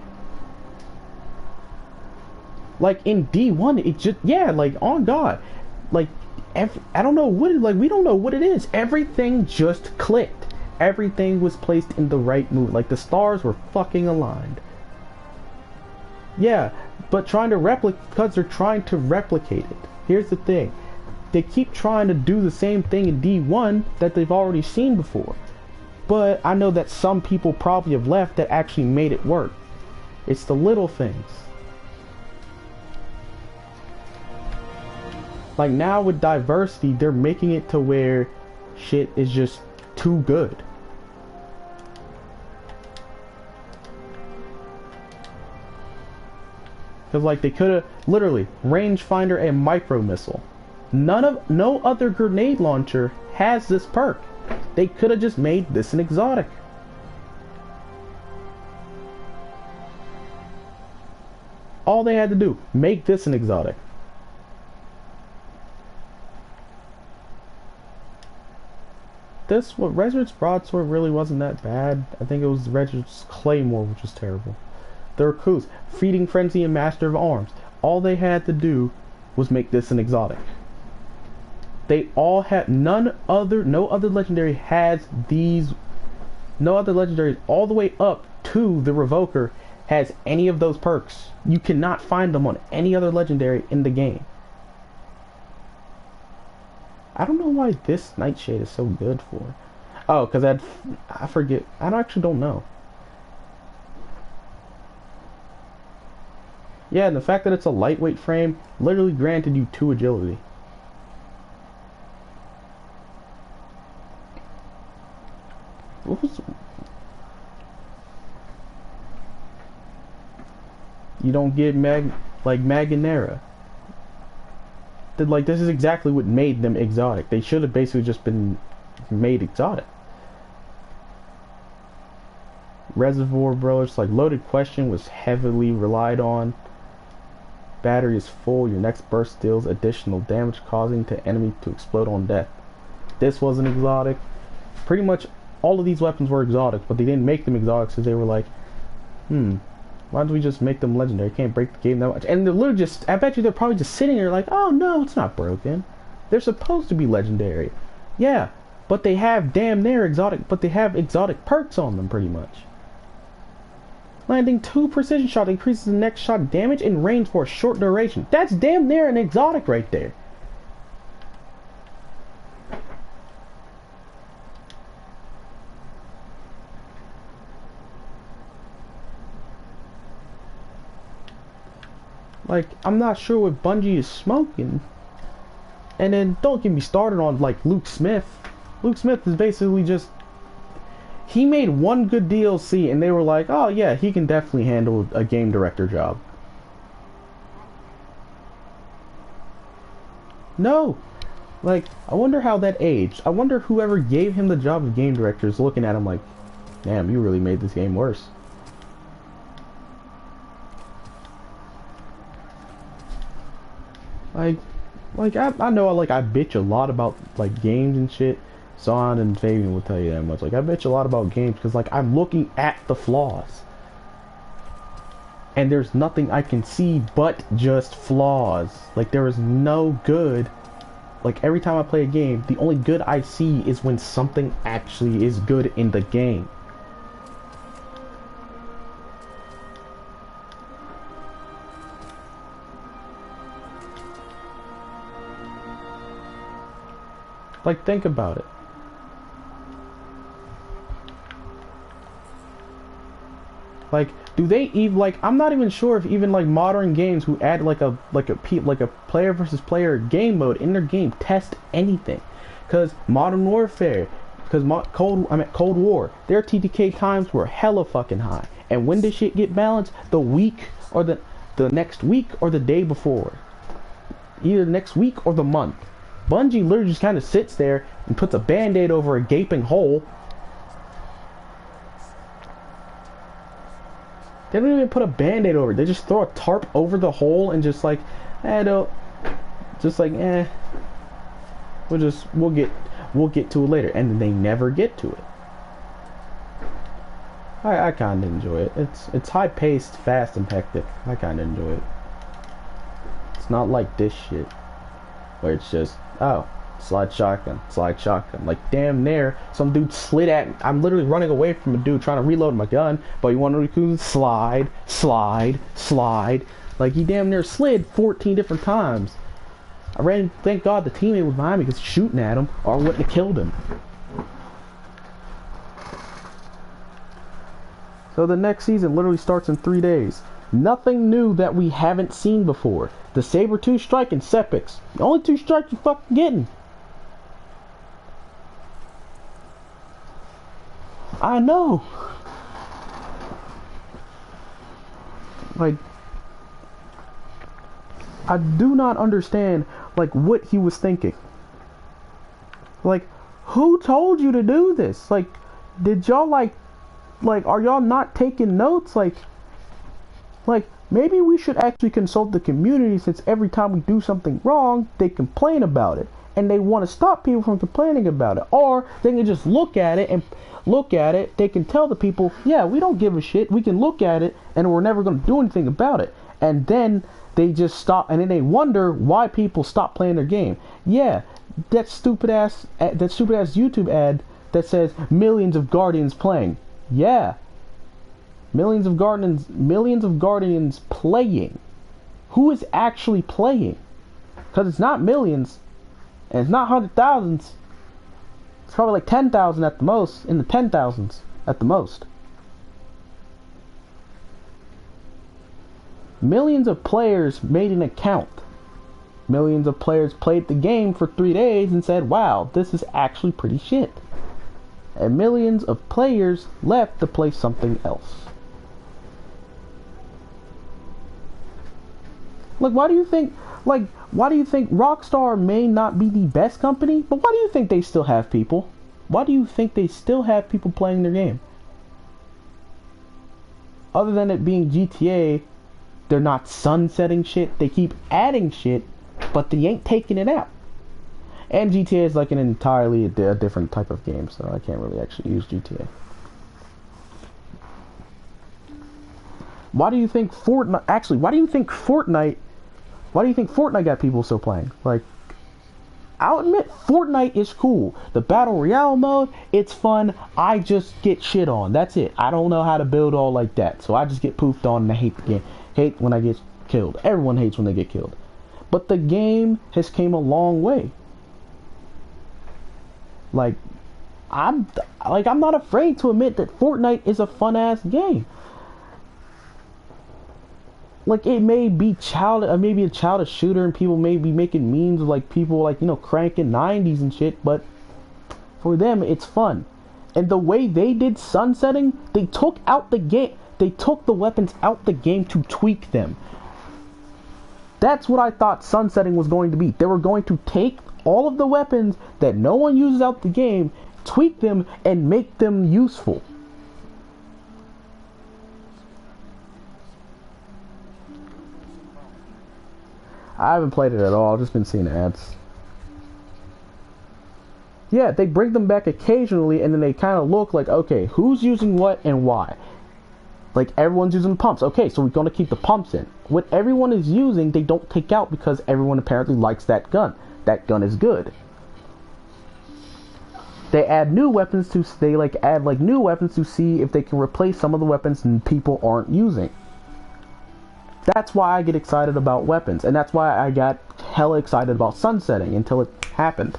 Like in D1, it just, yeah, like on God, like I don't know what it, like we don't know what it is. Everything just clicked. Everything was placed in the right mood. Like the stars were fucking aligned. Yeah, but trying to replicate, because they're trying to replicate it. Here's the thing. They keep trying to do the same thing in D1 that they've already seen before. But I know that some people probably have left that actually made it work. It's the little things. Like now with diversity, they're making it to where shit is just too good. Because like they could have literally rangefinder and micro missile. No other grenade launcher has this perk. They could have just made this an exotic. All they had to do, make this an exotic. This, what Rezzard's broadsword really wasn't that bad. I think it was Rezzard's claymore, which was terrible. The Recluse, Feeding Frenzy, and Master of Arms. All they had to do was make this an exotic. They all had no other legendary has these. No other legendaries all the way up to the Revoker has any of those perks. You cannot find them on any other legendary in the game. I don't know why this Nightshade is so good for. Oh, because I forget. I actually don't know. Yeah, and the fact that it's a lightweight frame literally granted you 2 agility. What was... You don't get Maginera. Like, this is exactly what made them exotic. They should have basically just been made exotic. Reservoir Brothers, like Loaded Question was heavily relied on. Battery is full. Your next burst deals additional damage, causing the enemy to explode on death. This was an exotic. Pretty much all of these weapons were exotic, but they didn't make them exotic because they were like, why don't we just make them legendary? Can't break the game that much. And they're literally just, I bet you they're probably just sitting there like, oh no, it's not broken. They're supposed to be legendary. Yeah, but they have damn near exotic, but they have exotic perks on them pretty much. Landing 2 precision shot increases the next shot damage and range for a short duration. That's damn near an exotic right there. Like, I'm not sure what Bungie is smoking. And then don't get me started on like Luke Smith. Luke Smith is basically just, he made one good DLC and they were like, oh yeah, he can definitely handle a game director job. No! Like, I wonder how that aged. I wonder whoever gave him the job of game director is looking at him like, damn, you really made this game worse. Like I know like I bitch a lot about like games and shit. Son and Fabian will tell you that much. Like I bitch a lot about games because like I'm looking at the flaws. And there's nothing I can see but just flaws. Like there is no good. Like every time I play a game, the only good I see is when something actually is good in the game. Like, think about it. Like, do they even like? I'm not even sure if even like modern games who add like a player versus player game mode in their game test anything, because Modern Warfare, because Cold War, their TTK times were hella fucking high. And when did shit get balanced? The week or the next week or the day before, either the next week or the month. Bungie literally just kind of sits there and puts a band-aid over a gaping hole. They don't even put a band-aid over it. They just throw a tarp over the hole and just like, we'll get to it later. And then they never get to it. I kinda enjoy it. It's high-paced, fast, and hectic. I kinda enjoy it. It's not like this shit, where it's just, oh, slide shotgun. Like, damn near, some dude slid at me. I'm literally running away from a dude trying to reload my gun, but you want to slide. Like, he damn near slid 14 different times. I ran, thank God the teammate was behind me because shooting at him, or I wouldn't have killed him. So the next season literally starts in 3 days. Nothing new that we haven't seen before. The Saber-tooth strike and Sepix. The only 2 strikes you're fucking getting. I know. Like, I do not understand, like, what he was thinking. Like, who told you to do this? Like, did y'all, like, are y'all not taking notes? Like, maybe we should actually consult the community, since every time we do something wrong, they complain about it. And they want to stop people from complaining about it. Or they can just look at it, they can tell the people, yeah, we don't give a shit, we can look at it, and we're never going to do anything about it. And then they just stop, and then they wonder why people stop playing their game. Yeah, that stupid ass YouTube ad that says millions of Guardians playing. Yeah. Millions of Guardians playing. Who is actually playing? Because it's not millions, and it's not 100,000s. It's probably like 10,000 at the most, in the 10,000s at the most. Millions of players made an account. Millions of players played the game for 3 days and said, wow, this is actually pretty shit. And millions of players left to play something else. Like, why do you think Rockstar may not be the best company, but why do you think they still have people? Why do you think they still have people playing their game? Other than it being GTA, they're not sunsetting shit. They keep adding shit, but they ain't taking it out. And GTA is like an entirely a different type of game, so I can't really actually use GTA. Why do you think Fortnite got people still playing? Like, I'll admit, Fortnite is cool. The Battle Royale mode, it's fun. I just get shit on. That's it. I don't know how to build all like that, so I just get poofed on and I hate the game. Hate when I get killed. Everyone hates when they get killed. But the game has came a long way. Like, I'm not afraid to admit that Fortnite is a fun-ass game. Like, it may be maybe a childish shooter, and people may be making memes of like people like, you know, cranking 90s and shit, but for them it's fun. And the way they did sunsetting, they took the weapons out the game to tweak them. That's what I thought sunsetting was going to be. They were going to take all of the weapons that no one uses out the game, tweak them, and make them useful. I haven't played it at all. I've just been seeing ads. Yeah, they bring them back occasionally, and then they kind of look like, okay, who's using what and why? Like, everyone's using pumps. Okay, so we're going to keep the pumps in. What everyone is using, they don't take out because everyone apparently likes that gun. That gun is good. They add new weapons to new weapons to see if they can replace some of the weapons people aren't using. That's why I get excited about weapons, and that's why I got hella excited about sunsetting until it happened.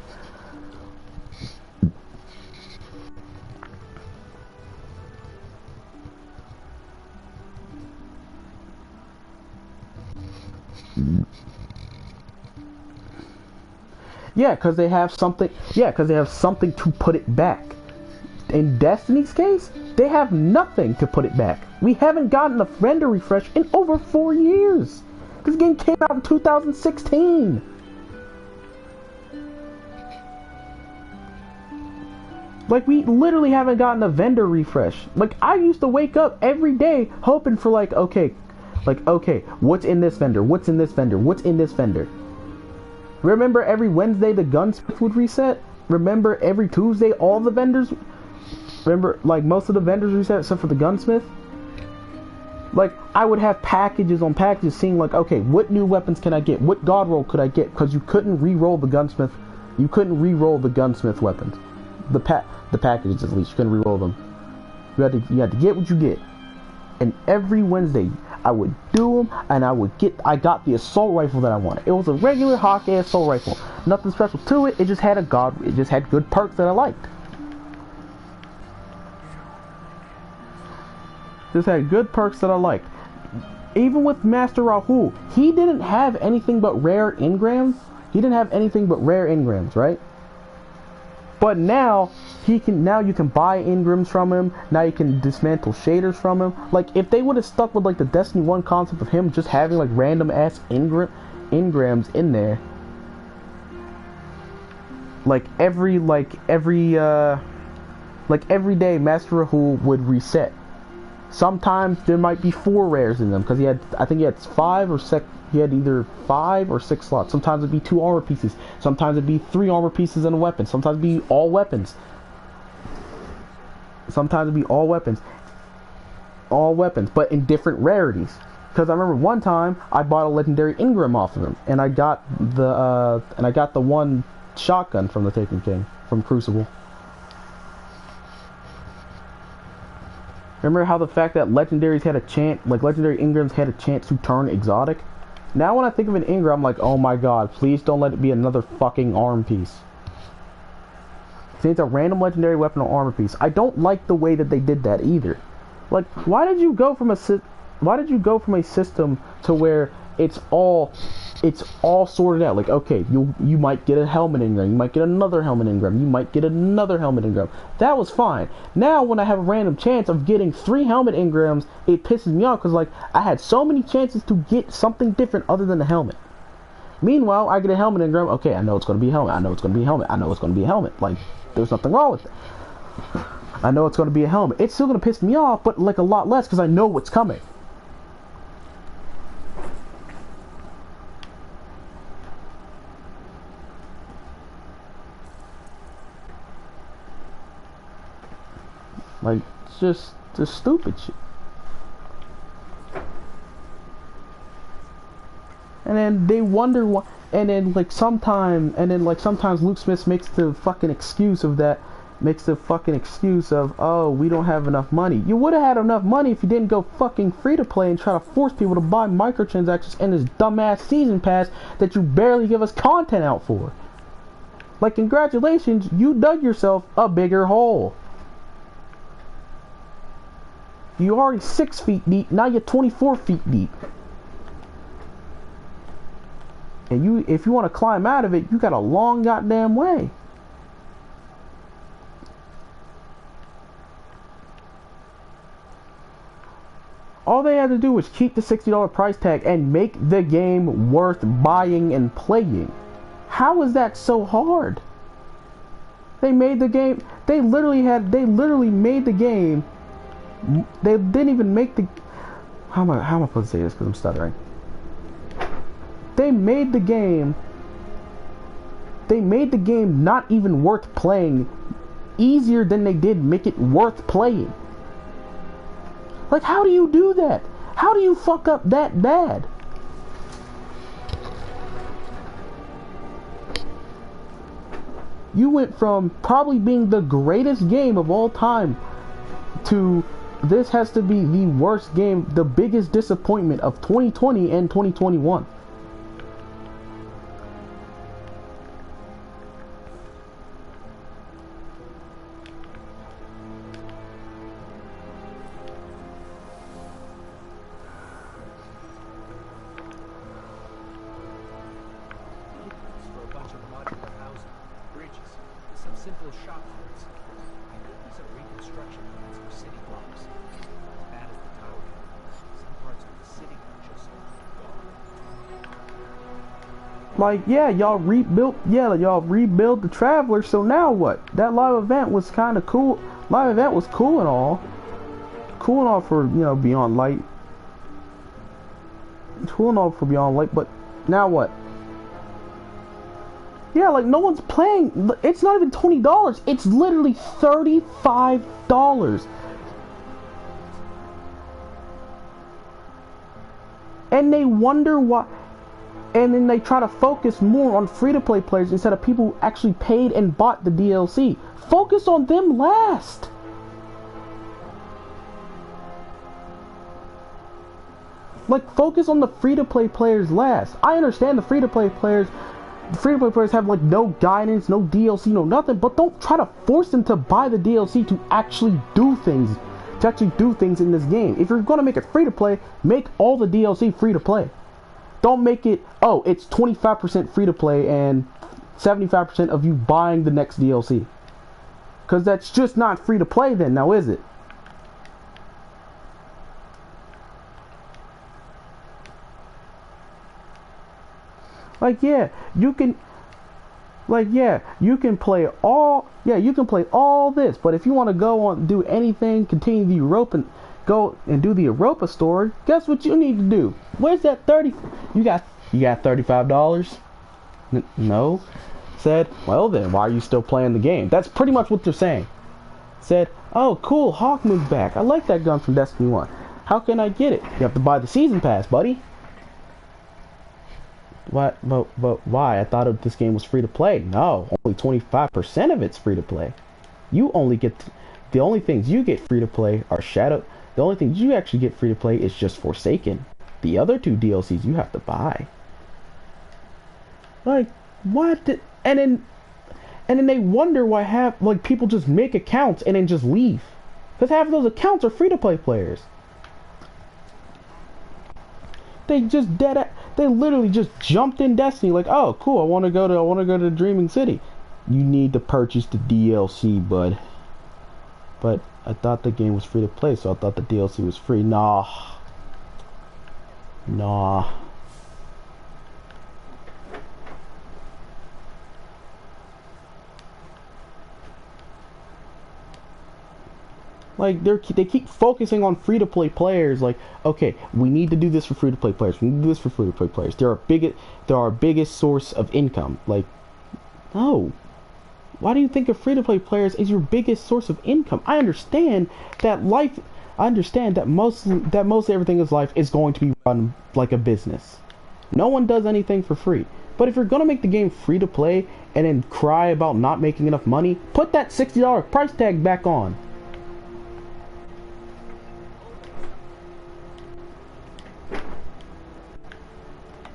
Yeah, because they have something. Yeah, because they have something to put it back. In Destiny's case, they have nothing to put it back. We haven't gotten a vendor refresh in over 4 years. This game came out in 2016. Like, we literally haven't gotten a vendor refresh. Like, I used to wake up every day hoping for, like, okay, what's in this vendor? What's in this vendor? What's in this vendor? Remember every Wednesday the gunsmith would reset? Remember every Tuesday all the vendors? Remember, like, most of the vendors reset except for the gunsmith? Like, I would have packages on packages seeing, like, okay, what new weapons can I get? What god roll could I get? Because you couldn't re-roll the gunsmith. You couldn't re-roll the gunsmith weapons. The packages, at least. You couldn't re-roll them. You had to get what you get. And every Wednesday, I would do them, and I got the assault rifle that I wanted. It was a regular Hawkeye assault rifle. Nothing special to it. It just had good perks that I liked. Just had good perks that I liked. Even with Master Rahul, he didn't have anything but rare engrams. He didn't have anything but rare engrams, right? But now you can buy engrams from him. Now you can dismantle shaders from him. Like, if they would have stuck with like the Destiny 1 concept of him just having like random ass engrams in there, like every day Master Rahul would reset. Sometimes there might be 4 rares in them because I think he had 5 or 6. He had either 5 or 6 slots. Sometimes it'd be 2 armor pieces. Sometimes it'd be 3 armor pieces and a weapon. Sometimes it'd be all weapons. Sometimes it'd be all weapons. All weapons, but in different rarities. Because I remember one time I bought a legendary engram off of him, and I got the one shotgun from the Taken King from Crucible. Remember how the fact that legendary engrams had a chance to turn exotic? Now when I think of an engram, I'm like, oh my god, please don't let it be another fucking arm piece. It's a random legendary weapon or armor piece. I don't like the way that they did that either. Like, why did you go from a system to where it's all sorted out? Like, okay, you might get a helmet engram, you might get another helmet engram, you might get another helmet engram. That was fine. Now when I have a random chance of getting 3 helmet engrams, it pisses me off because, like, I had so many chances to get something different other than the helmet. Meanwhile, I get a helmet engram. Okay, I know it's going to be a helmet. I know it's going to be a helmet. I know it's going to be a helmet. Like, there's nothing wrong with it. I know it's going to be a helmet. It's still going to piss me off, but like a lot less because I know what's coming. Like, just stupid shit. And then they wonder why. And then sometimes Luke Smith makes the fucking excuse of, oh, we don't have enough money. You would have had enough money if you didn't go fucking free to play and try to force people to buy microtransactions and this dumbass season pass that you barely give us content out for. Like, congratulations, you dug yourself a bigger hole. You're already 6 feet deep, now you're 24 feet deep. And if you want to climb out of it, you got a long goddamn way. All they had to do was keep the $60 price tag and make the game worth buying and playing. How is that so hard? They made the game. They literally made the game. They didn't even make the. How am I supposed to say this? Because I'm stuttering. They made the game. They made the game not even worth playing easier than they did make it worth playing. Like, how do you do that? How do you fuck up that bad? You went from probably being the greatest game of all time to this has to be the worst game, the biggest disappointment of 2020 and 2021. simple shop fronts. I could use some reconstruction plans for city blocks. As bad as the tower can be, some parts of the city are just gone. Like, yeah, y'all rebuilt the Traveler, so now what? That live event was kind of cool. Live event was cool and all. Cool and all for, Beyond Light. Cool and all for Beyond Light, but now what? Yeah, like, no one's playing. It's not even $20. It's literally $35. And they wonder why. And then they try to focus more on free-to-play players instead of people who actually paid and bought the DLC. Focus on them last. Like, focus on the free-to-play players last. I understand the free-to-play players have like no guidance, no DLC, no nothing, but don't try to force them to buy the DLC to actually do things. In this game. If you're gonna make it free to play, make all the DLC free to play. Don't make it, oh, it's 25% free to play and 75% of you buying the next DLC. Because that's just not free to play then, now is it? Like, yeah, you can play all this, but if you want to go on, do anything, continue the Europa, go and do the Europa story, guess what you need to do? Where's that 30? You got $35? No. Said, well then, why are you still playing the game? That's pretty much what they're saying. Said, oh cool, Hawkmoon's back. I like that gun from Destiny 1. How can I get it? You have to buy the season pass, buddy. What? But why? I thought this game was free to play. No, only 25% of it's free to play. You only get the only things you get free to play are Shadow. The only things you actually get free to play is just Forsaken. The other two DLCs you have to buy. Like, what? And then they wonder why people just make accounts and then just leave. Because half of those accounts are free to play players. They literally just jumped in Destiny like, oh cool, I want to go to Dreaming City. You need to purchase the DLC, bud. But I thought the game was free to play, so I thought the DLC was free. Nah. Like, they keep focusing on free-to-play players. Like, okay, we need to do this for free-to-play players. We need to do this for free-to-play players. They're our biggest source of income. Like, no. Why do you think of free-to-play players as your biggest source of income? I understand that most everything in life is going to be run like a business. No one does anything for free. But if you're gonna make the game free-to-play and then cry about not making enough money, put that $60 price tag back on.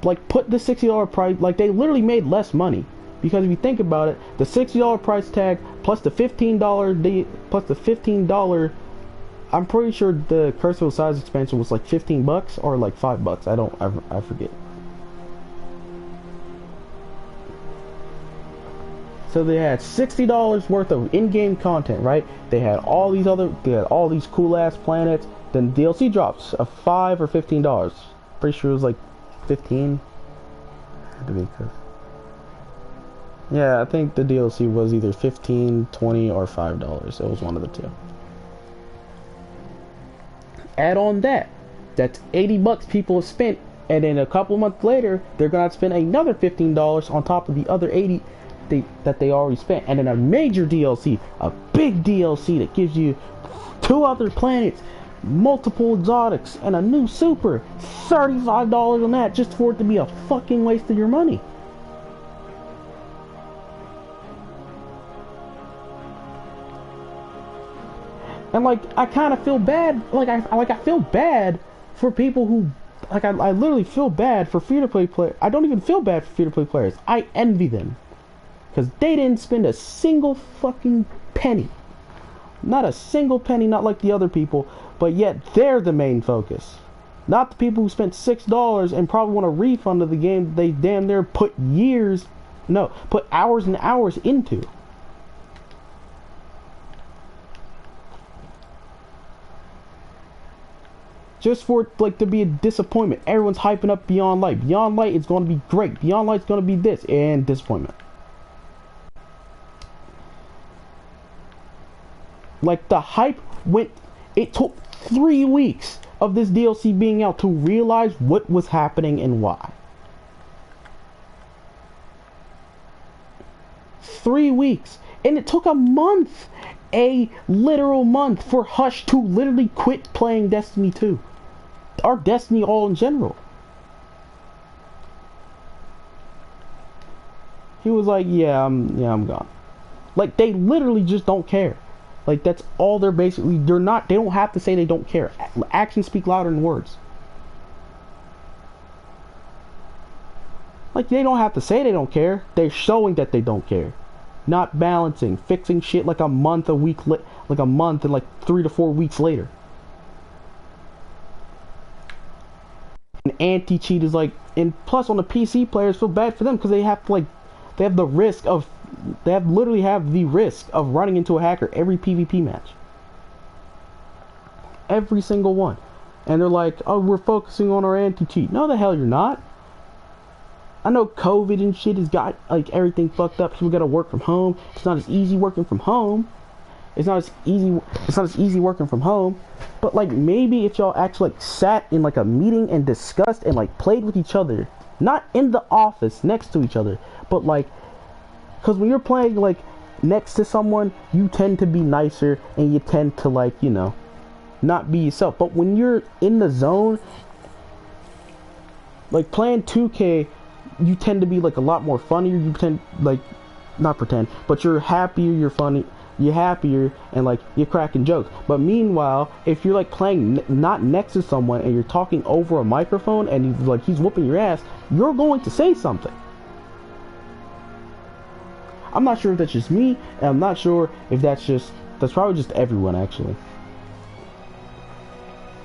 Like, put the $60 price, like, they literally made less money. Because if you think about it, the $60 price tag plus the $15, I'm pretty sure the Curse of Osiris expansion was like $15 or like $5. I forget. So they had $60 worth of in-game content, right? They had all these cool ass planets. Then DLC drops of $5 or $15. Pretty sure it was like 15. Yeah, I think the DLC was either 15, 20, or $5. It was one of the two. Add on that's $80 people have spent, and then a couple months later they're gonna spend another $15 on top of the other 80 that they already spent, and then a major DLC, a big DLC that gives you 2 other planets, multiple exotics, and a new super. $35 on that just for it to be a fucking waste of your money. And like, I kind of feel bad. I feel bad for people who, I literally feel bad for free-to-play players. I don't even feel bad for free-to-play players. I envy them because they didn't spend a single fucking penny. Not a single penny, not like the other people, but yet they're the main focus. Not the people who spent $6 and probably want a refund of the game they damn near put hours and hours into. just for it, like, to be a disappointment. Everyone's hyping up Beyond Light. Beyond Light is going to be great. Beyond Light's going to be this, and disappointment. Like, the hype went. It took 3 weeks of this DLC being out to realize what was happening and why. 3 weeks, and it took a month, a literal month, for Hush to literally quit playing Destiny 2, or Destiny all in general. He was like, yeah, I'm gone. Like, they literally just don't care. Like, that's all they're basically, they don't have to say they don't care. Actions speak louder than words. Like, they don't have to say they don't care. They're showing that they don't care. Not balancing, fixing shit like a month, like a month and like 3 to 4 weeks later. And anti-cheat is like, and plus on the PC players feel bad for them because they have to like, they have the risk of, literally have the risk of running into a hacker every PvP match. Every single one. And they're like, oh, we're focusing on our anti-cheat. No, the hell you're not. I know COVID and shit has got like everything fucked up, so we gotta work from home. It's not as easy working from home. It's not as easy working from home. But like, maybe if y'all actually like sat in like a meeting and discussed and like played with each other, not in the office next to each other, but like, because when you're playing like next to someone, you tend to be nicer and you tend to, like, you know, not be yourself. But when you're in the zone, like playing 2K, you tend to be like a lot more funnier. You pretend, like, not pretend, but you're happier, you're funny, you're happier, and like you're cracking jokes. But meanwhile, if you're like playing not next to someone and you're talking over a microphone and he's whooping your ass, you're going to say something. I'm not sure if that's just me, and I'm not sure if that's probably just everyone, actually.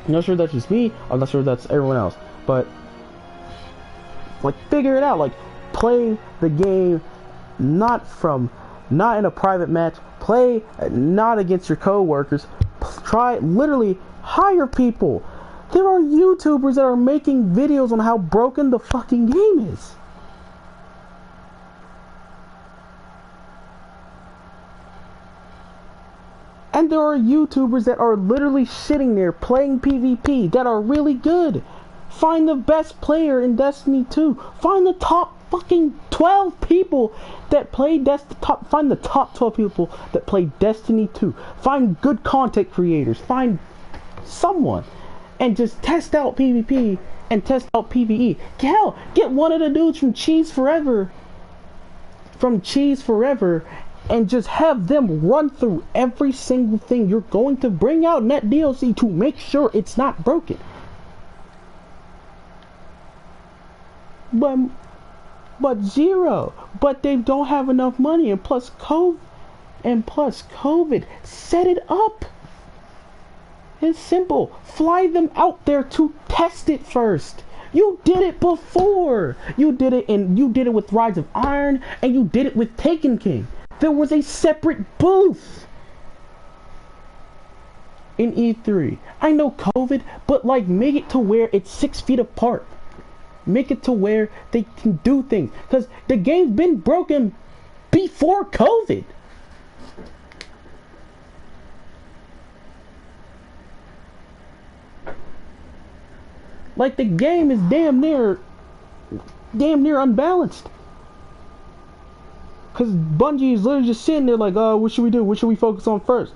I'm not sure if that's just me, I'm not sure if that's everyone else, but like, figure it out. Like, play the game not in a private match, play not against your co-workers, try, literally hire people. There are YouTubers that are making videos on how broken the fucking game is. And there are YouTubers that are literally sitting there playing PvP that are really good. Find the best player in Destiny 2. Find the top fucking 12 people that play find the top 12 people that play Destiny 2. Find good content creators. Find someone and just test out PvP and test out PvE. Hell, get one of the dudes from Cheese Forever and just have them run through every single thing you're going to bring out in that DLC to make sure it's not broken. But zero. But they don't have enough money, and plus COVID set it up. It's simple. Fly them out there to test it first. You did it before. You did it with Rise of Iron, and you did it with Taken King. There was a separate booth in E3. I know COVID, but like, make it to where it's 6 feet apart. Make it to where they can do things, because the game's been broken before COVID. Like, the game is damn near unbalanced. Because Bungie is literally just sitting there like, oh, what should we do? What should we focus on first?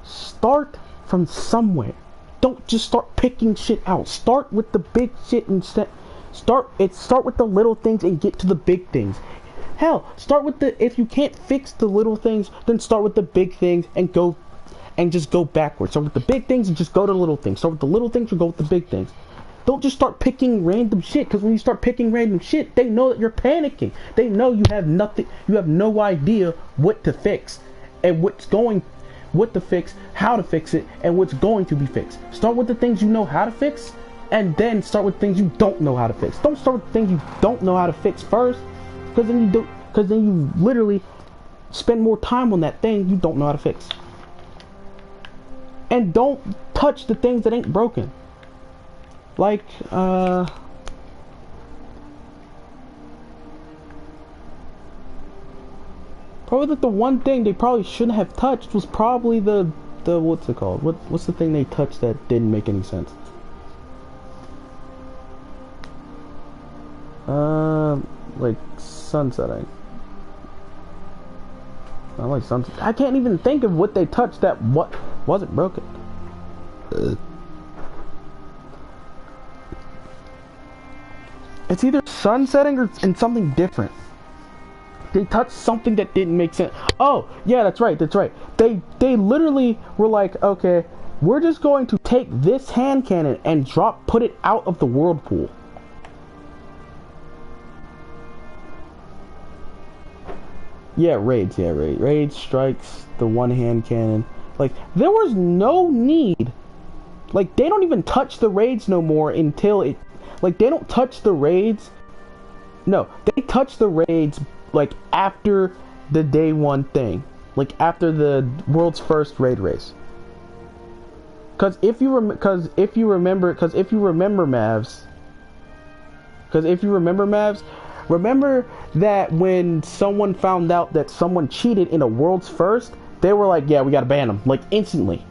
Start from somewhere. Don't just start picking shit out. Start with the big shit instead. Start with the little things and get to the big things. Hell, if you can't fix the little things, then start with the big things and just go backwards. Start with the big things and just go to the little things. Start with the little things and go with the big things. Don't just start picking random shit, because when you start picking random shit, they know that you're panicking. They know you have no idea what to fix and what to fix, how to fix it, and what's going to be fixed. Start with the things you know how to fix, and then start with things you don't know how to fix. Don't start with the things you don't know how to fix first, because then you literally spend more time on that thing you don't know how to fix. And don't touch the things that ain't broken. Like, probably like the one thing they probably shouldn't have touched was probably the what's it called? What's the thing they touched that didn't make any sense? Like sunsetting. I like sunset. I can't even think of what they touched that what wasn't broken. It's either sunsetting or and something different. They touched something that didn't make sense. Oh, yeah, that's right, that's right. They literally were like, okay, we're just going to take this hand cannon and put it out of the whirlpool. Yeah, raids, raids, strikes, the one hand cannon. Like, there was no need. Like, they don't even touch the raids no more until it, like, they don't touch the raids. No, they touch the raids like after the day one thing, like after the world's first raid race. Because if you remember Mavs, remember that when someone found out that someone cheated in a world's first, they were like, yeah, we gotta ban them, like instantly.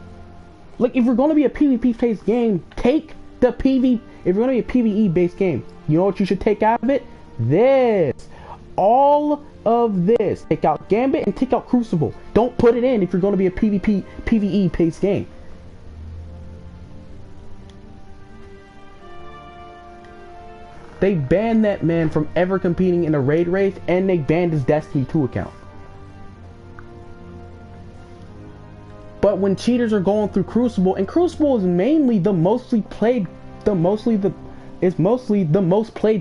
Like, if you're gonna be a PvP based game, take the PvP. If you're gonna be a PvE based game, you know what you should take out of it? This. All of this. Take out Gambit and take out Crucible. Don't put it in if you're going to be a PvE based game. They banned that man from ever competing in a raid race, and they banned his Destiny 2 account. But when cheaters are going through Crucible, and Crucible is mainly the most played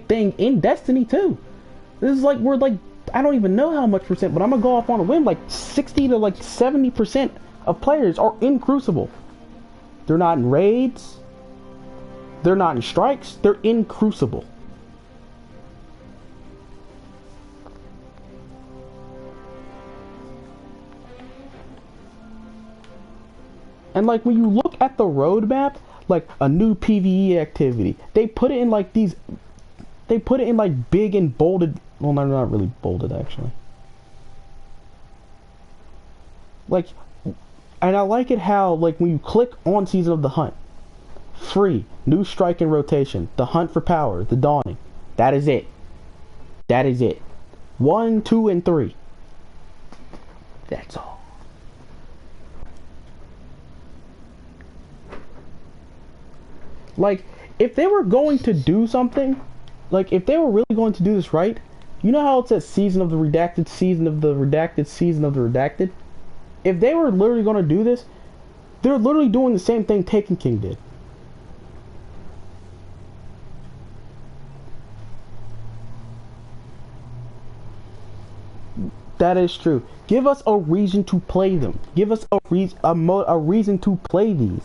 thing in Destiny 2. This is like, we're like, I don't even know how much percent, but I'm gonna go off on a whim, like 60 to like 70% of players are in Crucible. They're not in raids. They're not in strikes. They're in Crucible. And like, when you look at the roadmap, like a new PvE activity, they put it in like these, they put it in like big and bolded. Well, no, not really bolded actually. Like, and I like it how, like, when you click on Season of the Hunt, free, new strike and rotation, the hunt for power, the dawning. That is it. That is it. 1, 2, and 3. That's all. Like, if they were going to do something, like, if they were really going to do this right, you know how it says Season of the Redacted, Season of the Redacted, Season of the Redacted? If they were literally going to do this, they're literally doing the same thing Taken King did. That is true. Give us a reason to play them. Give us a reason to play these.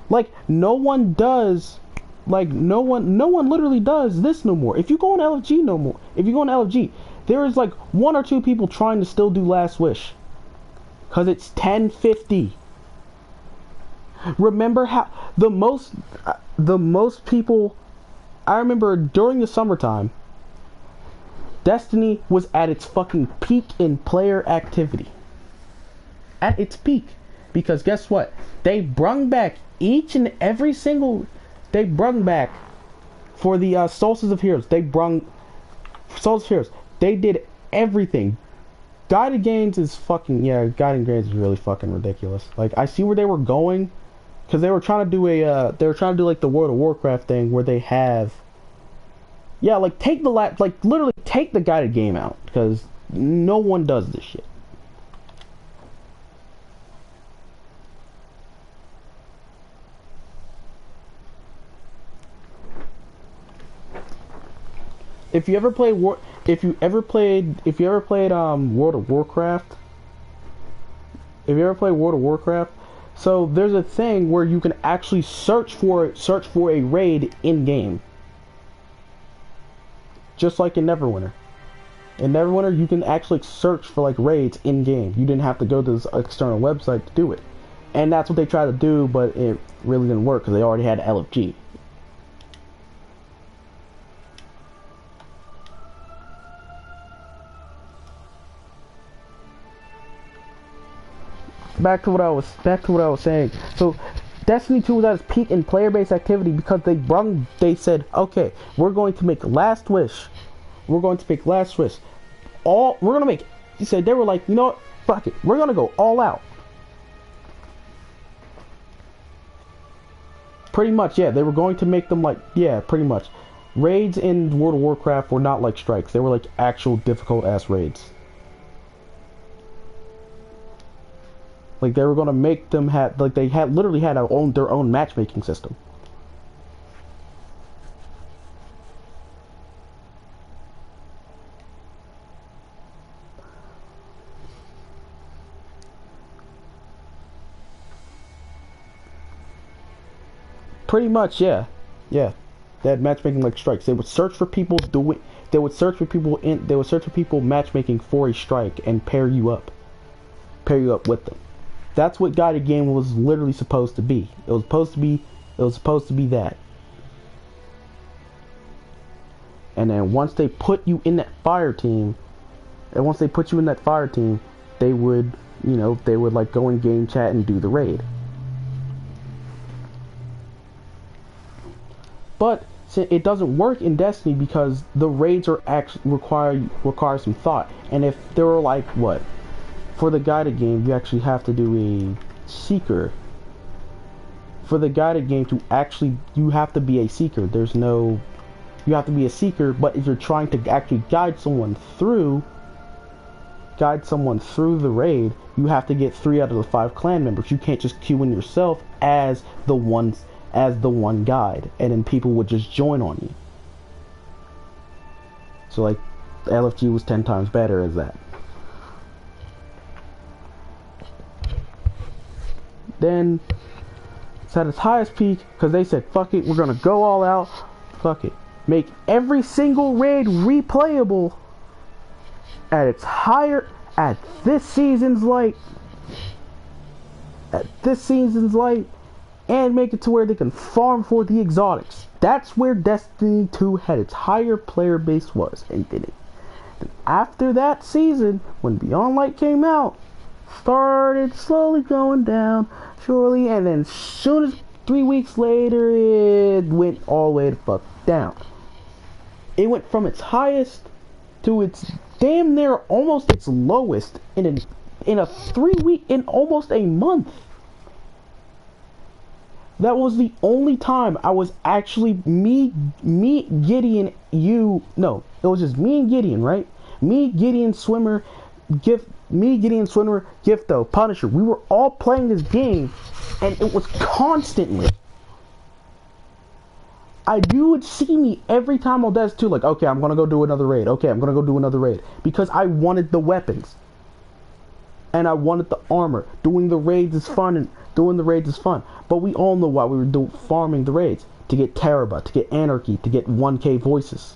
Like, no one does, like, no one literally does this no more. If you go on LFG no more, if you go on LFG, there is like 1 or 2 people trying to still do Last Wish. Cause it's 1050. Remember how the most people, I remember during the summertime, Destiny was at its fucking peak in player activity. At its peak. Because guess what? They brung back each and every single, they brung back for the Solstice of Heroes. They brung Solstice of Heroes. They did everything. Guided Games is fucking, yeah, Guided Games is really fucking ridiculous. Like, I see where they were going, because they were trying to do like the World of Warcraft thing where they have, yeah, like take the like literally take the guided game out, because no one does this shit. If you ever played World of Warcraft, so there's a thing where you can actually search for a raid in game, just like in Neverwinter. In Neverwinter, you can actually search for like raids in game. You didn't have to go to this external website to do it. And that's what they tried to do, but it really didn't work because they already had LFG. Back to what I was saying. So Destiny 2 was at its peak in player-based activity because they said, okay, we're going to make Last Wish. We're going to make Last Wish. He said, they were like, you know what, fuck it, we're gonna go all out. Pretty much, yeah, they were going to make them like, yeah, pretty much. Raids in World of Warcraft were not like strikes, they were like actual difficult-ass raids. Like, they were gonna make them have, like, they had literally had their own matchmaking system. Pretty much, yeah. Yeah. They had matchmaking like strikes. They would search for people doing they would search for people matchmaking for a strike and pair you up. Pair you up with them. That's what guided game was literally supposed to be. It was supposed to be that. And then once they put you in that fire team, they would, they would like go in game chat and do the raid. But it doesn't work in Destiny because the raids are actually require some thought. And if there were like what? For the guided game, you actually have to do a seeker. For the guided game to actually, you have to be a seeker. You have to be a seeker, but if you're trying to actually guide someone through the raid, you have to get 3 out of the 5 clan members. You can't just queue in yourself as the one guide, and then people would just join on you. So like, LFG was 10 times better as that. Then it's at its highest peak because they said, fuck it, we're gonna go all out. Fuck it. Make every single raid replayable at this season's light. And make it to where they can farm for the exotics. That's where Destiny 2 had its higher player base was, and did it. Then after that season, when Beyond Light came out, started slowly going down, surely, and then soon as 3 weeks later, it went all the way the fuck down. It went from its highest to its damn near almost its lowest in almost a month. That was the only time I was actually Gideon, it was just me and Gideon, right? Gideon, Swimmer, Gifto, Punisher. We were all playing this game, and it was constantly. You would see me every time on Des 2, like, okay, I'm gonna go do another raid. Because I wanted the weapons. And I wanted the armor. Doing the raids is fun, but we all know why we were farming the raids. To get Teraba, to get Anarchy, to get 1K voices.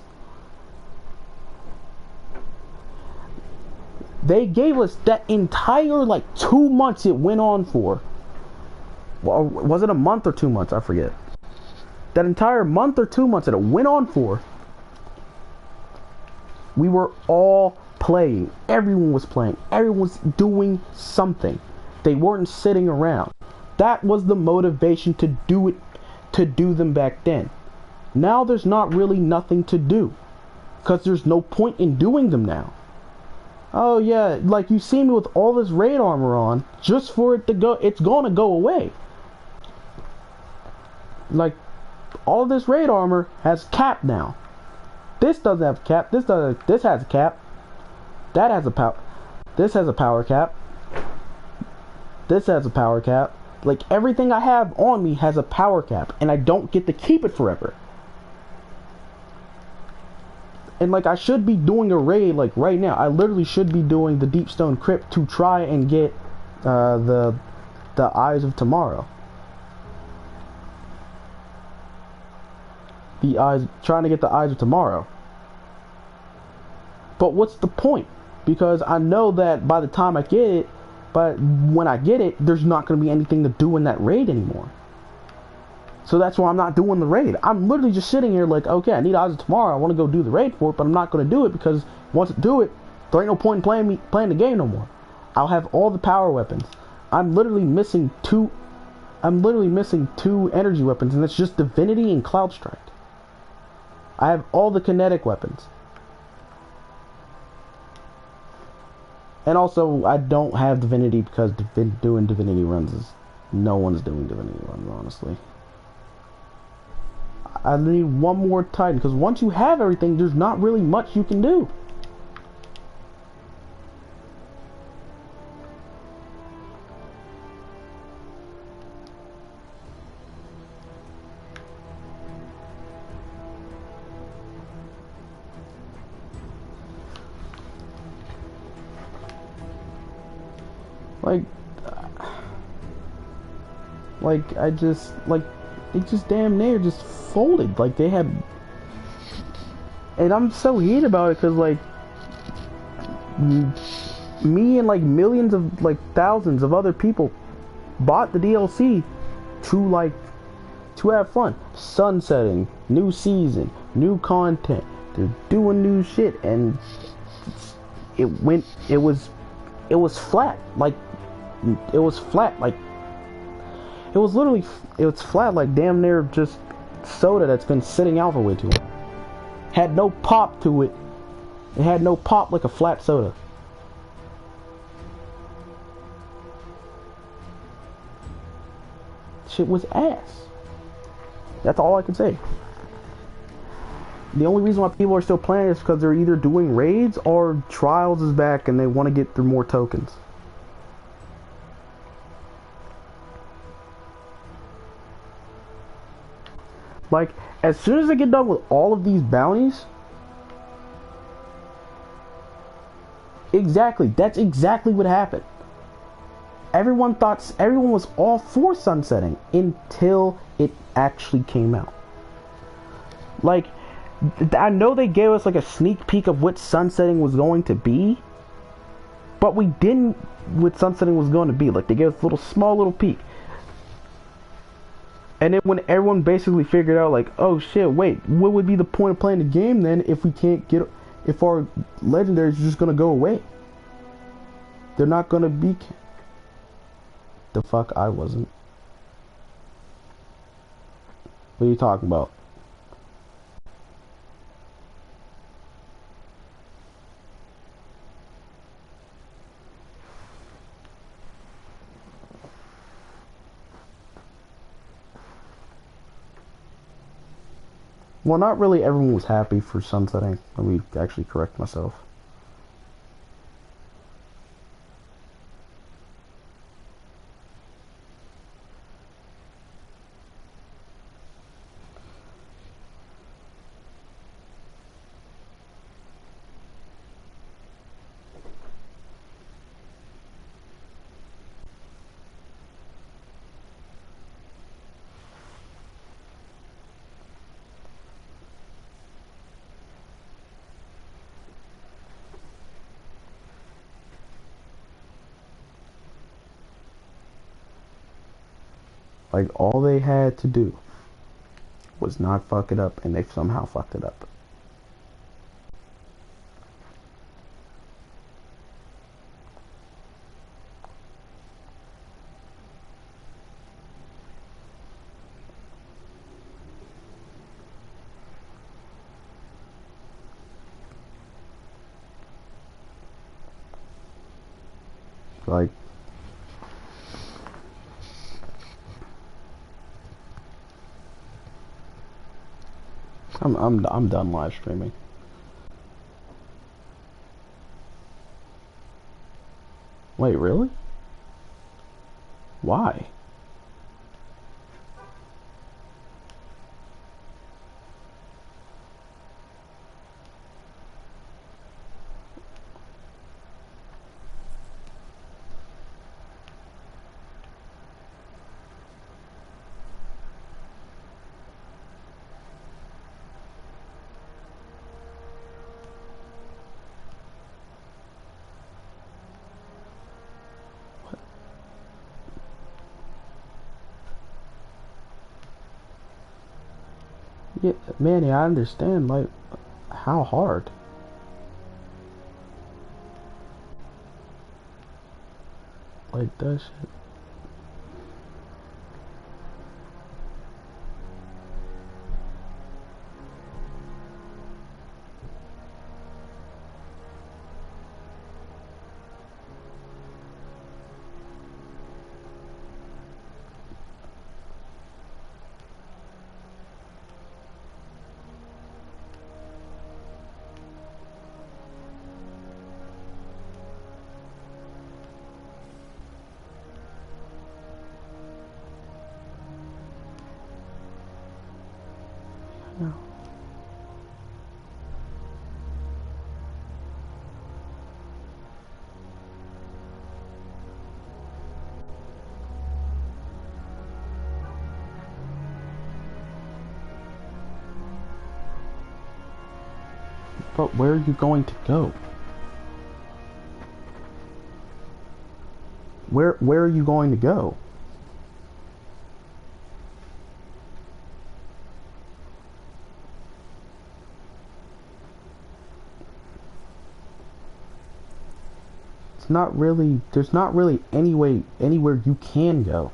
They gave us that entire, 2 months it went on for. Well, was it a month or 2 months? I forget. That entire month or 2 months that it went on for, we were all playing. Everyone was playing. Everyone was doing something. They weren't sitting around. That was the motivation to do them back then. Now there's not really nothing to do, because there's no point in doing them now. Oh yeah, you see me with all this raid armor on, just for it to go, it's gonna go away. All this raid armor has cap now. This doesn't have cap. This has a cap. That has a power. This has a power cap. This has a power cap. Everything I have on me has a power cap, and I don't get to keep it forever. And I should be doing a raid right now. I literally should be doing the Deepstone Crypt to try and get the Eyes of Tomorrow. Trying to get the Eyes of Tomorrow. But what's the point? Because I know that by the time I get it, But when I get it, there's not going to be anything to do in that raid anymore. So that's why I'm not doing the raid. I'm literally just sitting here like, okay, I need odds tomorrow. I want to go do the raid for it, but I'm not going to do it because once I do it, there ain't no point in playing the game no more. I'll have all the power weapons. I'm literally missing two energy weapons, and it's just Divinity and Cloud Strike. I have all the kinetic weapons. And also, I don't have Divinity because doing Divinity runs is... No one's doing Divinity runs, honestly. I need one more Titan, because once you have everything, there's not really much you can do. It just damn near just folded. Like, they had... And I'm so heated about it, because, like, me and, like, millions of, like, thousands of other people bought the DLC to have fun. Sunsetting, new season, new content. They're doing new shit, and it was flat. Like, it was flat. Like, it was flat, like damn near just soda that's been sitting out for way too long. Had no pop to it. It had no pop like a flat soda. Shit was ass. That's all I can say. The only reason why people are still playing is because they're either doing raids or Trials is back and they want to get through more tokens. Like, as soon as I get done with all of these bounties... Exactly, that's exactly what happened. Everyone was all for sunsetting until it actually came out. Like, I know they gave us like a sneak peek of what sunsetting was going to be, but we didn't what sunsetting was going to be. Like, they gave us a small little peek. And then when everyone basically figured out, like, oh shit, wait, what would be the point of playing the game then if we can't get, if our legendaries are just gonna go away? They're not gonna be. The fuck, I wasn't. What are you talking about? Well, not really everyone was happy for sunsetting. Let me actually correct myself. Like, all they had to do was not fuck it up, and they somehow fucked it up. Like, I'm done live streaming. Wait, really? Why? Yeah, Manny, I understand. Like, how hard? Like that shit. No. But where are you going to go? Where are you going to go? It's not really. There's not really anywhere you can go.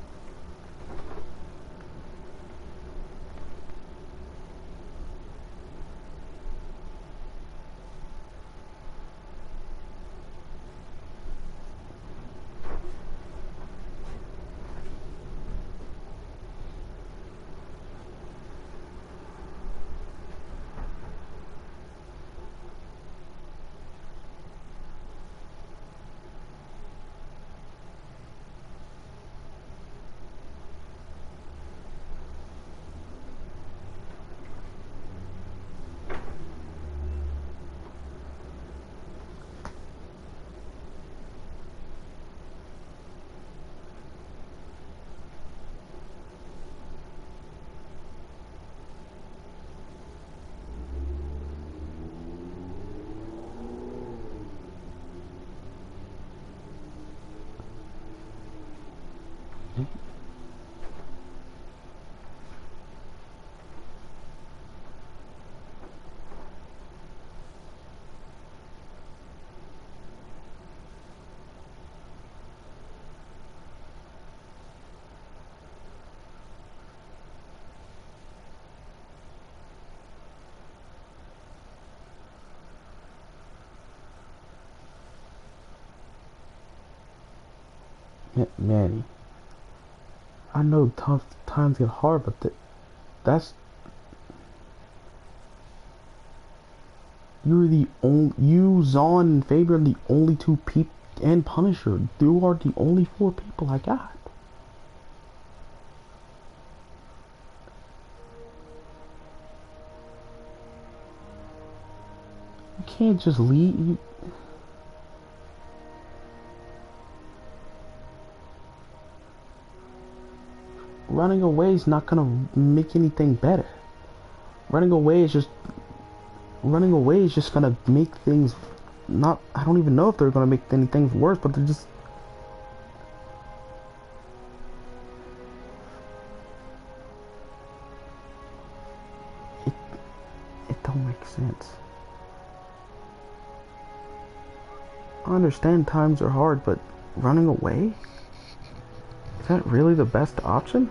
Manny, I know tough times get hard, but that's you're the only you, Zon, and Faber are the only two people, and Punisher. You are the only four people I got. You can't just leave. Running away is not gonna make anything better. Running away is just running away is just gonna make things not. I don't even know if they're gonna make anything worse, but they're just. It, it don't make sense. I understand times are hard, but running away? Is that really the best option?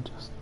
just